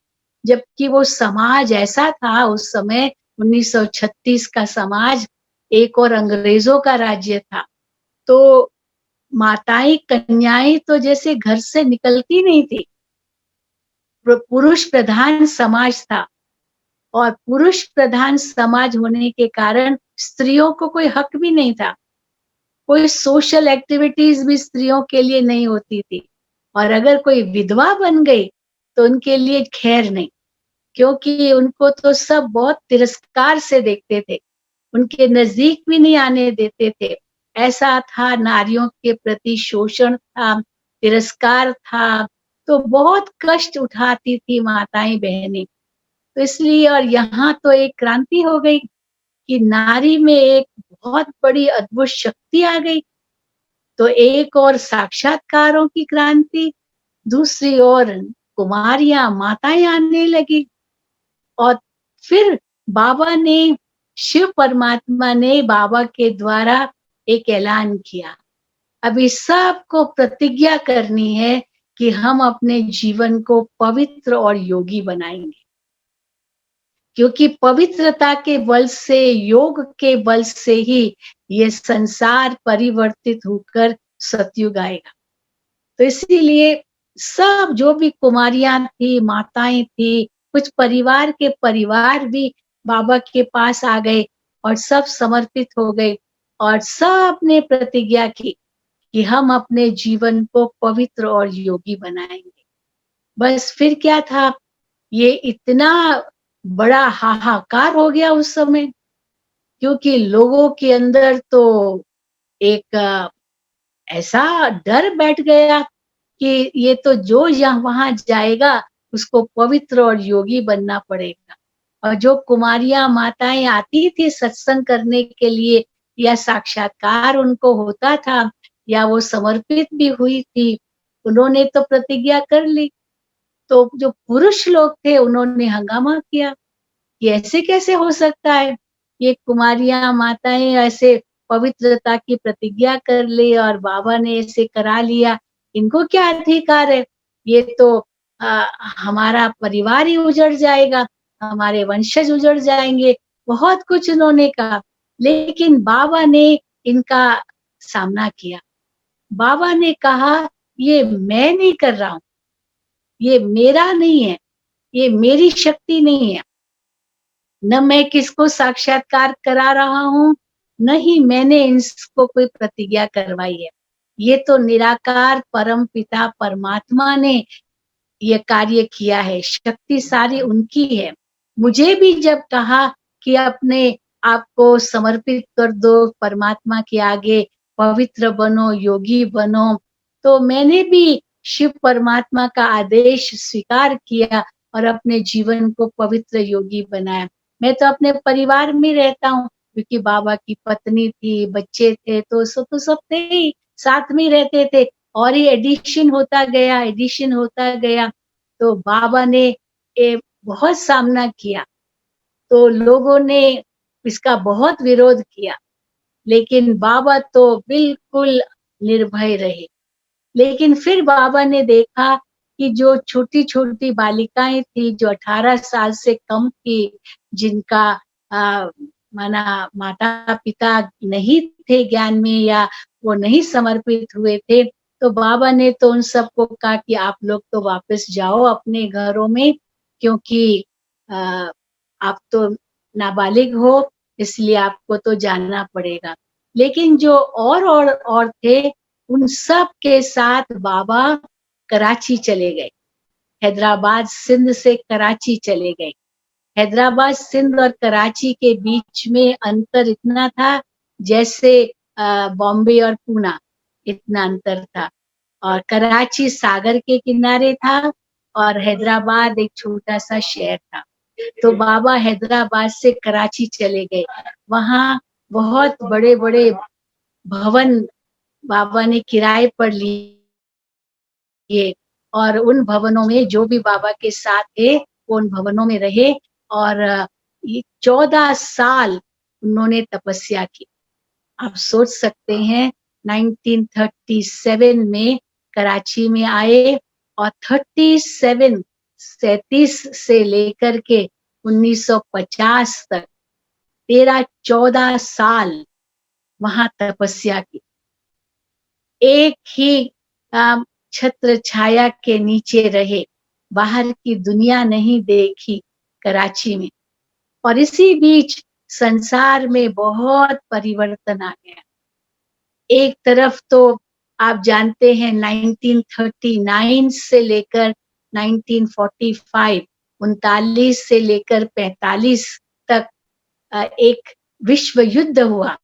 जबकि वो समाज ऐसा था उस समय 1936 का समाज, एक और अंग्रेजों का राज्य था। तो माताएं, कन्याएं तो जैसे घर से निकलती नहीं थी। पुरुष प्रधान समाज था और पुरुष प्रधान समाज होने के कारण स्त्रियों को कोई हक भी नहीं था। कोई सोशल एक्टिविटीज भी स्त्रियों के लिए नहीं होती थी और अगर कोई विधवा बन गई तो उनके लिए खैर नहीं, क्योंकि उनको तो सब बहुत तिरस्कार से देखते थे, उनके नजदीक भी नहीं आने देते थे। ऐसा था, नारियों के प्रति शोषण था, तिरस्कार था, तो बहुत कष्ट उठाती थी माताएं, बहनें। तो इसलिए और यहाँ तो एक क्रांति हो गई कि नारी में एक बहुत बड़ी अद्भुत शक्ति आ गई। तो एक और साक्षात्कारों की क्रांति, दूसरी ओर कुमारियां, माताएं आने लगी और फिर बाबा ने, शिव परमात्मा ने बाबा के द्वारा एक ऐलान किया। अभी सबको प्रतिज्ञा करनी है कि हम अपने जीवन को पवित्र और योगी बनाएंगे, क्योंकि पवित्रता के बल से, योग के बल से ही ये संसार परिवर्तित होकर सतयुग आएगा। तो इसीलिए सब जो भी कुमारियां थी, माताएं थी, कुछ परिवार के परिवार भी बाबा के पास आ गए और सब समर्पित हो गए और सब ने प्रतिज्ञा की कि हम अपने जीवन को पवित्र और योगी बनाएंगे। बस फिर क्या था, ये इतना बड़ा हाहाकार हो गया उस समय, क्योंकि लोगों के अंदर तो एक ऐसा डर बैठ गया कि ये तो जो यहाँ वहां जाएगा उसको पवित्र और योगी बनना पड़ेगा। और जो कुमारियां, माताएं आती थी सत्संग करने के लिए या साक्षात्कार उनको होता था या वो समर्पित भी हुई थी, उन्होंने तो प्रतिज्ञा कर ली। तो जो पुरुष लोग थे उन्होंने हंगामा किया कि ऐसे कैसे हो सकता है, ये कुमारियां, माताएं ऐसे पवित्रता की प्रतिज्ञा कर ली और बाबा ने ऐसे करा लिया, इनको क्या अधिकार है, ये तो हमारा परिवार ही उजड़ जाएगा, हमारे वंशज उजड़ जाएंगे। बहुत कुछ उन्होंने कहा, लेकिन बाबा ने इनका सामना किया बाबा ने कहा ये मैं नहीं कर रहा हूँ, ये मेरा नहीं है, ये मेरी शक्ति नहीं है, न मैं किसको साक्षात्कार करा रहा हूँ, न ही मैंने इसको कोई प्रतिज्ञा करवाई है। ये तो निराकार परम पिता परमात्मा ने ये कार्य किया है, शक्ति सारी उनकी है। मुझे भी जब कहा कि अपने आप को समर्पित कर दो परमात्मा के आगे, पवित्र बनो, योगी बनो, तो मैंने भी शिव परमात्मा का आदेश स्वीकार किया और अपने जीवन को पवित्र योगी बनाया। मैं तो अपने परिवार में रहता हूँ, क्योंकि बाबा की पत्नी थी, बच्चे थे, तो सब थे ही, साथ में ही रहते थे, और ये एडिशन होता गया। तो बाबा ने बहुत सामना किया, तो लोगों ने इसका बहुत विरोध किया, लेकिन बाबा तो बिल्कुल निर्भय रहे। लेकिन फिर बाबा ने देखा कि जो छोटी-छोटी बालिकाएं थी, जो 18 साल से कम थी, जिनका माना माता-पिता नहीं थे ज्ञान में या वो नहीं समर्पित हुए थे, तो बाबा ने तो उन सबको कहा कि आप लोग तो वापस जाओ अपने घरों में, क्योंकि आप तो नाबालिग हो, इसलिए आपको तो जाना पड़ेगा। लेकिन जो और थे, उन सब के साथ बाबा कराची चले गए। हैदराबाद सिंध से कराची चले गए। हैदराबाद सिंध और कराची के बीच में अंतर इतना था जैसे बॉम्बे और पूना, इतना अंतर था। और कराची सागर के किनारे था और हैदराबाद एक छोटा सा शहर था। तो बाबा हैदराबाद से कराची चले गए। वहाँ बहुत बड़े-बड़े भवन बाबा ने किराए पर लिए और उन भवनों में जो भी बाबा के साथ थे, वो उन भवनों में रहे और ये 14 साल उन्होंने तपस्या की। आप सोच सकते हैं 1937 में कराची में आए और 37 से लेकर के 1950 तक 13-14 साल वहाँ तपस्या की। एक ही छत्र छाया के नीचे रहे, बाहर की दुनिया नहीं देखी कराची में। और इसी बीच संसार में बहुत परिवर्तन आ गया। एक तरफ तो आप जानते हैं 1939 से लेकर 1945 39 से लेकर 45 तक एक विश्व युद्ध हुआ।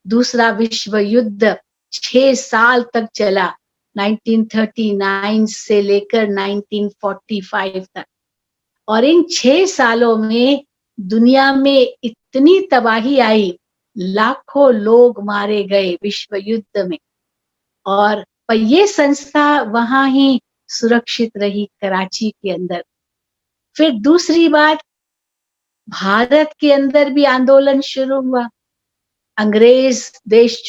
दूसरा विश्व युद्ध 6 साल तक चला, 1939 से लेकर 1945 तक। और इन 6 सालों में दुनिया में इतनी तबाही आई, लाखों लोग मारे गए विश्व युद्ध में। और पर ये संस्था वहां ही सुरक्षित रही कराची के अंदर। फिर दूसरी बात, भारत के अंदर भी आंदोलन शुरू हुआ। अंग्रेज देश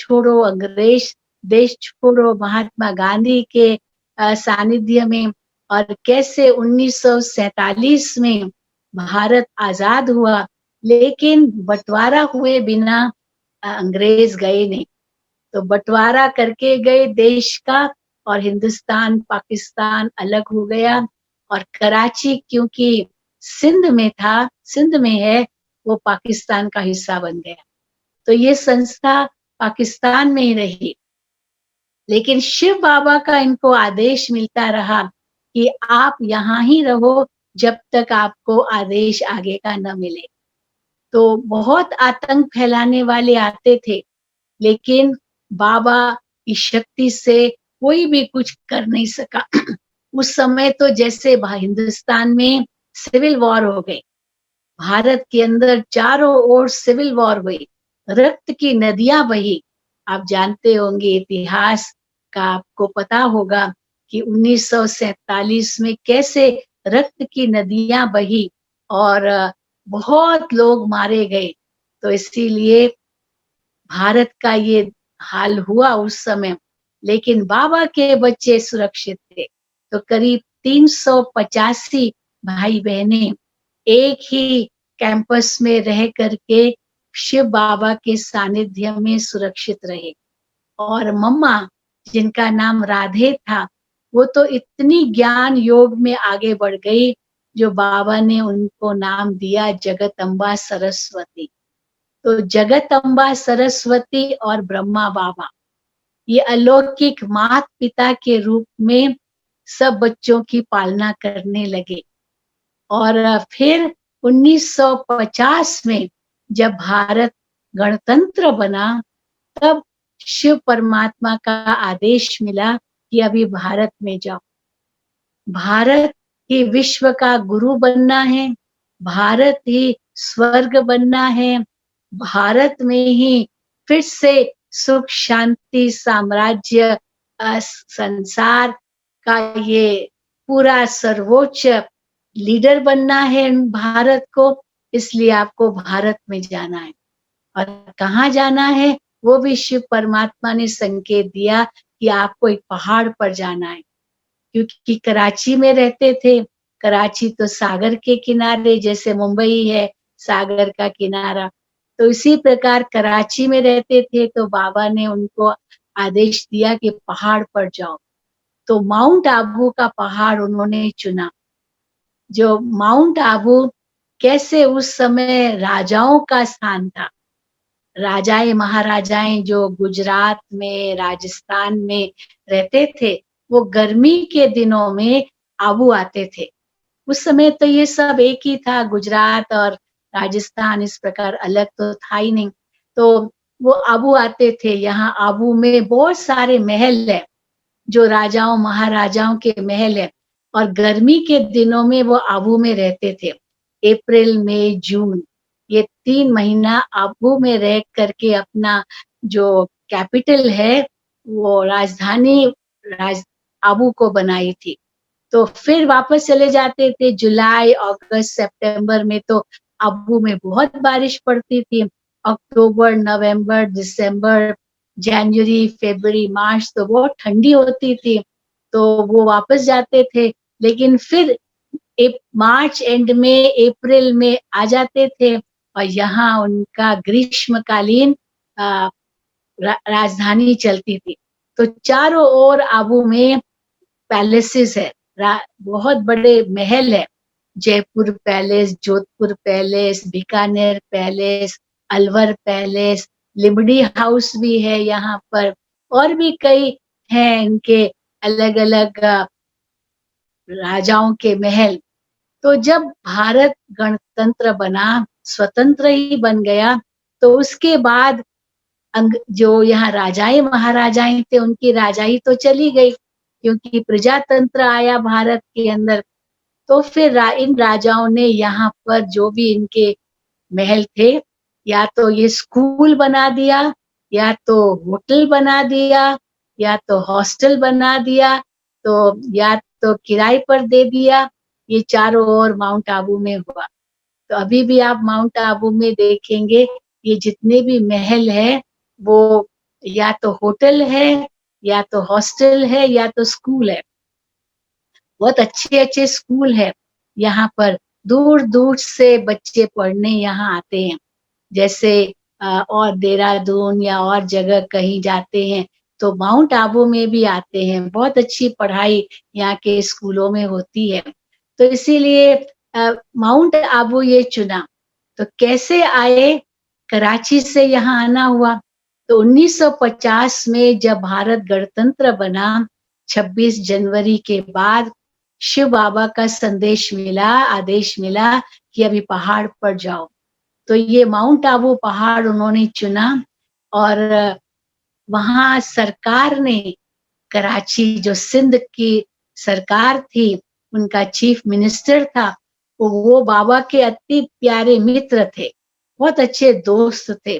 छोड़ो महात्मा गांधी के सानिध्य में। और कैसे 1947 में भारत आजाद हुआ, लेकिन बंटवारा हुए बिना अंग्रेज गए नहीं। तो बंटवारा करके गए देश का और हिंदुस्तान पाकिस्तान अलग हो गया। और कराची क्योंकि सिंध में है, वो पाकिस्तान का हिस्सा बन गया। तो ये संस्था पाकिस्तान में ही रही। लेकिन शिव बाबा का इनको आदेश मिलता रहा कि आप यहाँ ही रहो जब तक आपको आदेश आगे का न मिले। तो बहुत आतंक फैलाने वाले आते थे, लेकिन बाबा की शक्ति से कोई भी कुछ कर नहीं सका। उस समय तो जैसे हिंदुस्तान में सिविल वॉर हो गई, भारत के अंदर चारों ओर सिविल वॉर हुई, रक्त की नदियां बही। आप जानते होंगे इतिहास का, आपको पता होगा कि 1947 में कैसे रक्त की नदियां बही और बहुत लोग मारे गए। तो इसीलिए भारत का ये हाल हुआ उस समय। लेकिन बाबा के बच्चे सुरक्षित थे। तो करीब 385 भाई बहनें एक ही कैंपस में रह करके शिव बाबा के सानिध्य में सुरक्षित रहे। और मम्मा जिनका नाम राधे था, वो तो इतनी ज्ञान योग में आगे बढ़ गई, जो बाबा ने उनको नाम दिया जगदम्बा सरस्वती। तो जगदम्बा सरस्वती और ब्रह्मा बाबा, ये अलौकिक माता पिता के रूप में सब बच्चों की पालना करने लगे। और फिर 1950 में जब भारत गणतंत्र बना, तब शिव परमात्मा का आदेश मिला कि अभी भारत में जाओ। भारत ही विश्व का गुरु बनना है, भारत ही स्वर्ग बनना है, भारत में ही फिर से सुख शांति साम्राज्य संसार का ये पूरा सर्वोच्च लीडर बनना है भारत को, इसलिए आपको भारत में जाना है। और कहाँ जाना है वो भी शिव परमात्मा ने संकेत दिया कि आपको एक पहाड़ पर जाना है, क्योंकि कराची में रहते थे। कराची तो सागर के किनारे, जैसे मुंबई है सागर का किनारा, तो इसी प्रकार कराची में रहते थे। तो बाबा ने उनको आदेश दिया कि पहाड़ पर जाओ। तो माउंट आबू का पहाड़ उन्होंने चुना। जो माउंट आबू कैसे उस समय राजाओं का स्थान था, राजाएं महाराजाएं जो गुजरात में राजस्थान में रहते थे, वो गर्मी के दिनों में आबू आते थे। उस समय तो ये सब एक ही था, गुजरात और राजस्थान इस प्रकार अलग तो था ही नहीं। तो वो आबू आते थे। यहाँ आबू में बहुत सारे महल है, जो राजाओं महाराजाओं के महल है, और गर्मी के दिनों में वो आबू में रहते थे। अप्रैल मई जून ये 3 महीना आबू में रह करके अपना जो कैपिटल है, वो राजधानी आबू को बनाई थी। तो फिर वापस चले जाते थे। जुलाई अगस्त सितंबर में तो आबू में बहुत बारिश पड़ती थी। अक्टूबर नवंबर दिसंबर जनवरी फरवरी मार्च तो बहुत ठंडी होती थी, तो वो वापस जाते थे। लेकिन फिर मार्च एंड में अप्रैल में आ जाते थे, और यहाँ उनका ग्रीष्मकालीन राजधानी चलती थी। तो चारों ओर आबू में पैलेसेस है, बहुत बड़े महल है। Jaipur palace, Jodhpur palace, Bikaner palace, Alwar palace, liberty house भी है यहाँ पर, और भी कई हैं इनके अलग अलग राजाओं के महल। तो जब भारत गणतंत्र बना, स्वतंत्र ही बन गया, तो उसके बाद जो यहाँ राजाएं महाराजाएं थे, उनकी राजाई तो चली गई, क्योंकि प्रजातंत्र आया भारत के अंदर। तो फिर इन राजाओं ने यहाँ पर जो भी इनके महल थे, या तो ये स्कूल बना दिया, या तो होटल बना दिया, या तो हॉस्टल बना दिया, तो या तो किराए पर दे दिया। ये चारों ओर माउंट आबू में हुआ। तो अभी भी आप माउंट आबू में देखेंगे, ये जितने भी महल है, वो या तो होटल है, या तो हॉस्टल है, या तो स्कूल है। बहुत अच्छे अच्छे स्कूल है यहाँ पर, दूर दूर से बच्चे पढ़ने यहाँ आते हैं। जैसे और देहरादून या और जगह कहीं जाते हैं, तो माउंट आबू में भी आते हैं। बहुत अच्छी पढ़ाई यहाँ के स्कूलों में होती है। तो इसीलिए माउंट आबू ये चुना। तो कैसे आए, कराची से यहाँ आना हुआ। तो 1950 में जब भारत गणतंत्र बना, 26 जनवरी के बाद शिव बाबा का संदेश मिला, आदेश मिला कि अभी पहाड़ पर जाओ। तो ये माउंट आबू पहाड़ उन्होंने चुना, और वहाँ सरकार ने, कराची जो सिंध की सरकार थी, उनका चीफ मिनिस्टर था, वो बाबा के अति प्यारे मित्र थे, बहुत अच्छे दोस्त थे।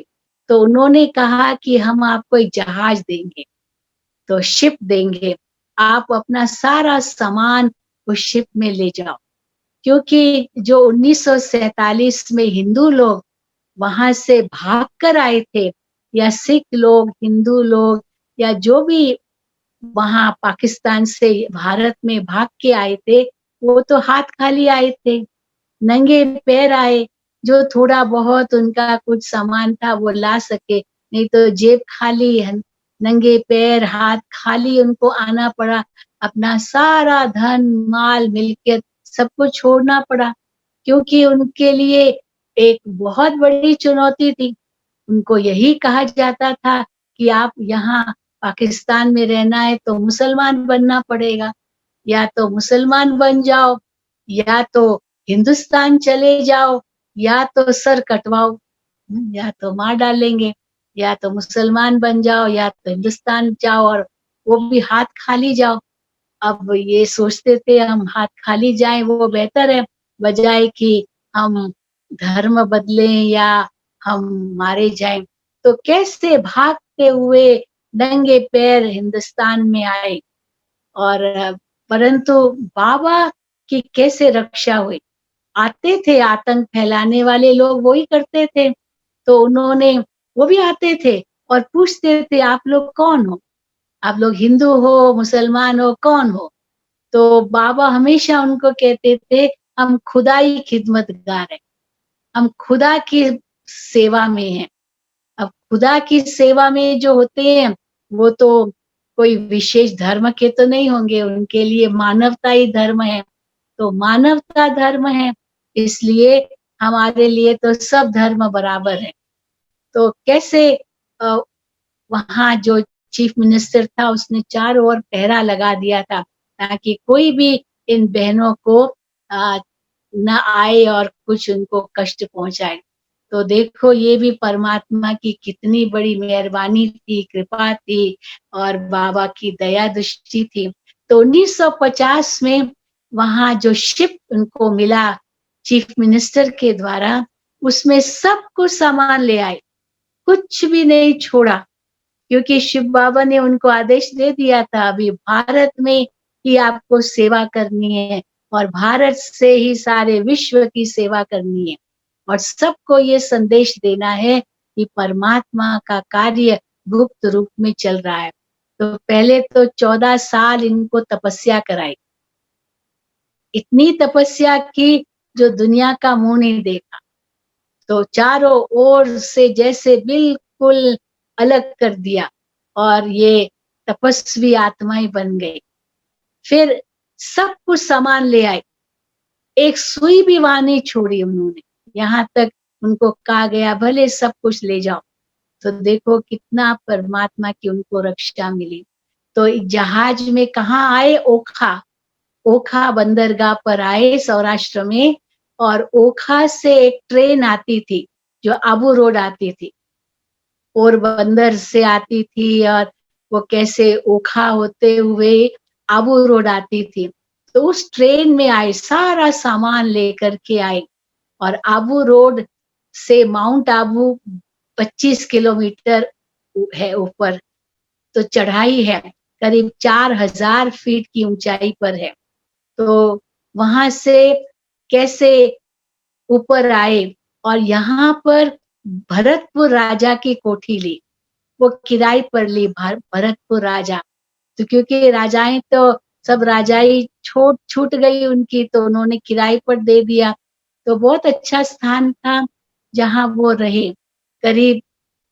तो उन्होंने कहा कि हम आपको एक जहाज देंगे, तो शिप देंगे, आप अपना सारा सामान उस शिप में ले जाओ। क्योंकि जो 1947 में हिंदू लोग वहां से भाग कर आए थे, या सिख लोग, हिंदू लोग, या जो भी वहां पाकिस्तान से भारत में भाग के आए थे, वो तो हाथ खाली आए थे, नंगे पैर आए। जो थोड़ा बहुत उनका कुछ सामान था वो ला सके, नहीं तो जेब खाली नंगे पैर हाथ खाली उनको आना पड़ा, अपना सारा धन माल मिलकियत सब कुछ छोड़ना पड़ा, क्योंकि उनके लिए एक बहुत बड़ी चुनौती थी। उनको यही कहा जाता था कि आप यहाँ पाकिस्तान में रहना है तो मुसलमान बनना पड़ेगा, या तो मुसलमान बन जाओ, या तो हिंदुस्तान चले जाओ, या तो सर कटवाओ, या तो मार डालेंगे, या तो मुसलमान बन जाओ, या तो हिंदुस्तान जाओ और वो भी हाथ खाली जाओ। अब ये सोचते थे हम हाथ खाली जाएं वो बेहतर है, बजाय कि हम धर्म बदलें या हम मारे जाएं। तो कैसे भागते हुए नंगे पैर हिंदुस्तान में आए, और परंतु बाबा की कैसे रक्षा हुई। आते थे आतंक फैलाने वाले लोग, वही करते थे, तो उन्होंने वो भी आते थे और पूछते थे आप लोग कौन हो, आप लोग हिंदू हो मुसलमान हो कौन हो। तो बाबा हमेशा उनको कहते थे हम खुदाई खिदमतगार हैं, हम खुदा की सेवा में हैं। अब खुदा की सेवा में जो होते हैं वो तो कोई विशेष धर्म के तो नहीं होंगे, उनके लिए मानवता ही धर्म है, तो मानवता धर्म है, इसलिए हमारे लिए तो सब धर्म बराबर है। तो कैसे अ, वहाँ जो चीफ मिनिस्टर था उसने चारों ओर पहरा लगा दिया था ताकि कोई भी इन बहनों को न आए और कुछ उनको कष्ट पहुंचाए। तो देखो ये भी परमात्मा की कितनी बड़ी मेहरबानी थी, कृपा थी और बाबा की दया दृष्टि थी। तो 1950 में वहाँ जो शिप उनको मिला चीफ मिनिस्टर के द्वारा, उसमें सब कुछ सामान ले आए, कुछ भी नहीं छोड़ा, क्योंकि शिव बाबा ने उनको आदेश दे दिया था अभी भारत में ही आपको सेवा करनी है और भारत से ही सारे विश्व की सेवा करनी है और सबको ये संदेश देना है कि परमात्मा का कार्य गुप्त रूप में चल रहा है। तो पहले तो 14 साल इनको तपस्या कराई, इतनी तपस्या की जो दुनिया का मुंह नहीं देखा। तो चारों ओर से जैसे बिल्कुल अलग कर दिया और ये तपस्वी आत्माएं बन गई। फिर सब कुछ सामान ले आए, एक सुई भी वहां नहीं छोड़ी उन्होंने, यहाँ तक उनको कहा गया भले सब कुछ ले जाओ। तो देखो कितना परमात्मा की उनको रक्षा मिली। तो जहाज में कहाँ आए, ओखा, ओखा बंदरगाह पर आए सौराष्ट्र में, और ओखा से एक ट्रेन आती थी जो आबू रोड आती थी, पोरबंदर से आती थी और वो कैसे ओखा होते हुए आबू रोड आती थी। तो उस ट्रेन में आए, सारा सामान लेकर के आए और आबू रोड से माउंट आबू 25 किलोमीटर है ऊपर, तो चढ़ाई है, करीब 4000 फीट की ऊंचाई पर है। तो वहां से कैसे ऊपर आए और यहाँ पर भरतपुर राजा की कोठी ली, वो किराए पर ली भरतपुर राजा। तो क्योंकि राजाएं तो सब राजाई छूट गई उनकी, तो उन्होंने किराए पर दे दिया। तो बहुत अच्छा स्थान था जहाँ वो रहे, करीब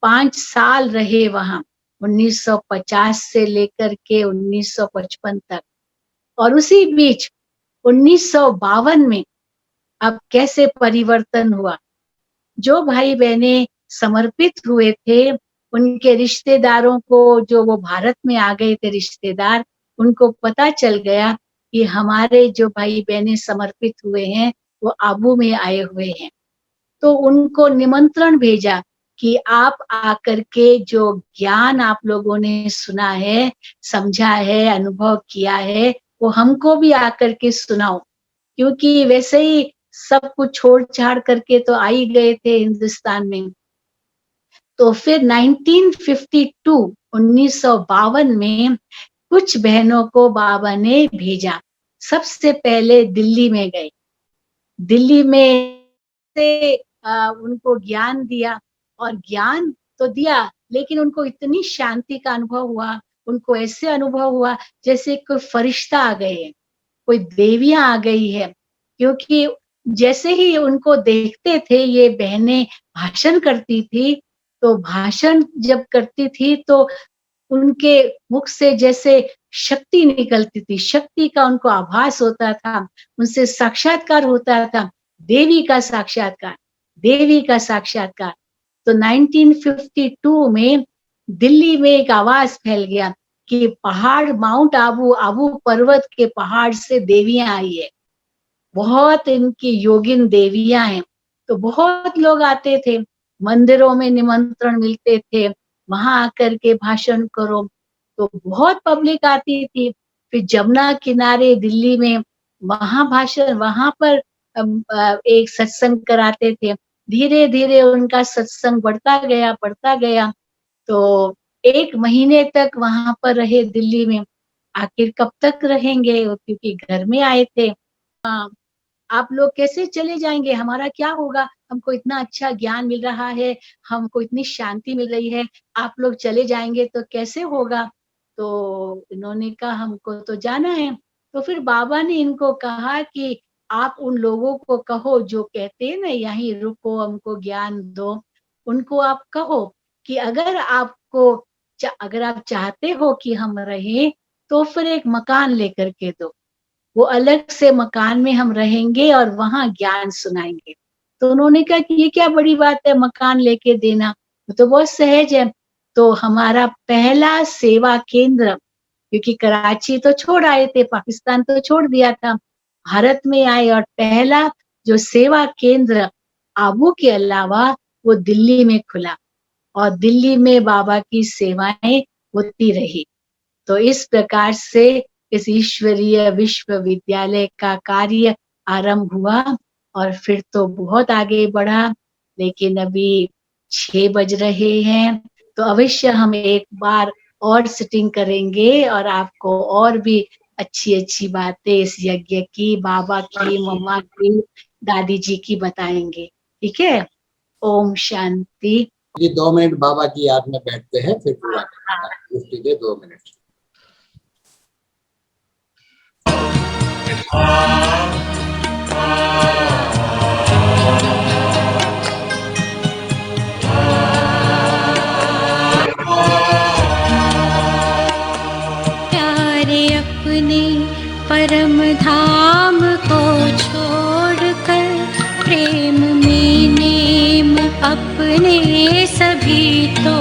5 साल रहे वहां, 1950 से लेकर के 1955 तक। और उसी बीच 1952 में अब कैसे परिवर्तन हुआ, जो भाई बहनें समर्पित हुए थे उनके रिश्तेदारों को, जो वो भारत में आ गए थे रिश्तेदार, उनको पता चल गया कि हमारे जो भाई बहनें समर्पित हुए हैं वो आबू में आए हुए हैं। तो उनको निमंत्रण भेजा कि आप आकर के जो ज्ञान आप लोगों ने सुना है, समझा है, अनुभव किया है, वो हमको भी आकर के सुनाओ, क्योंकि वैसे ही सब कुछ छोड़ छाड़ करके तो आ ही गए थे हिंदुस्तान में। तो फिर 1952 में कुछ बहनों को बाबा ने भेजा, सबसे पहले दिल्ली में गए, दिल्ली में से उनको ज्ञान दिया, और ज्ञान तो दिया लेकिन उनको इतनी शांति का अनुभव हुआ, उनको ऐसे अनुभव हुआ जैसे कोई फरिश्ता आ गए हैं, कोई देवियां आ गई है, क्योंकि जैसे ही उनको देखते थे ये बहनें भाषण करती थी, तो भाषण जब करती थी तो उनके मुख से जैसे शक्ति निकलती थी, शक्ति का उनको आभास होता था, उनसे साक्षात्कार होता था, देवी का साक्षात्कार, देवी का साक्षात्कार। तो 1952 में दिल्ली में एक आवाज फैल गया कि पहाड़ माउंट आबू, आबू पर्वत के पहाड़ से देवियां आई है, बहुत इनकी योगिन देवियां हैं। तो बहुत लोग आते थे, मंदिरों में निमंत्रण मिलते थे, वहां आकर के भाषण करो, तो बहुत पब्लिक आती थी। फिर जमुना किनारे दिल्ली में वहां भाषण, वहां पर एक सत्संग कराते थे। धीरे धीरे उनका सत्संग बढ़ता गया। तो 1 महीने तक वहां पर रहे दिल्ली में। आखिर कब तक रहेंगे, क्योंकि घर में आए थे। आप लोग कैसे चले जाएंगे, हमारा क्या होगा, हमको इतना अच्छा ज्ञान मिल रहा है, हमको इतनी शांति मिल रही है, आप लोग चले जाएंगे तो कैसे होगा। तो इन्होंने कहा हमको तो जाना है। तो फिर बाबा ने इनको कहा कि आप उन लोगों को कहो जो कहते हैं ना यहीं रुको हमको ज्ञान दो, उनको आप कहो कि अगर आप चाहते हो कि हम रहें तो फिर एक मकान लेकर के दो, वो अलग से मकान में हम रहेंगे और वहां ज्ञान सुनाएंगे। तो उन्होंने कहा कि ये क्या बड़ी बात है मकान लेके देना, तो बहुत सहज है। तो हमारा पहला सेवा केंद्र, क्योंकि कराची तो छोड़ आए थे, पाकिस्तान तो छोड़ दिया था, भारत में आए और पहला जो सेवा केंद्र आबू के अलावा वो दिल्ली में खुला और दिल्ली में बाबा की सेवाएं होती रही। तो इस प्रकार से इस ईश्वरीय विश्वविद्यालय का कार्य आरंभ हुआ और फिर तो बहुत आगे बढ़ा। लेकिन अभी 6 बज रहे हैं, तो अवश्य हम एक बार और सिटिंग करेंगे और आपको और भी अच्छी बातें इस यज्ञ की, बाबा की, मम्मा की, दादी जी की बताएंगे। ठीक है, ओम शांति। ये 2 मिनट बाबा की याद में बैठते हैं, फिर पूरा मुफ्ती के 2 मिनट। प्यारे अपने परम धाम को छोड़कर प्रेम में नेम अपने सभी तो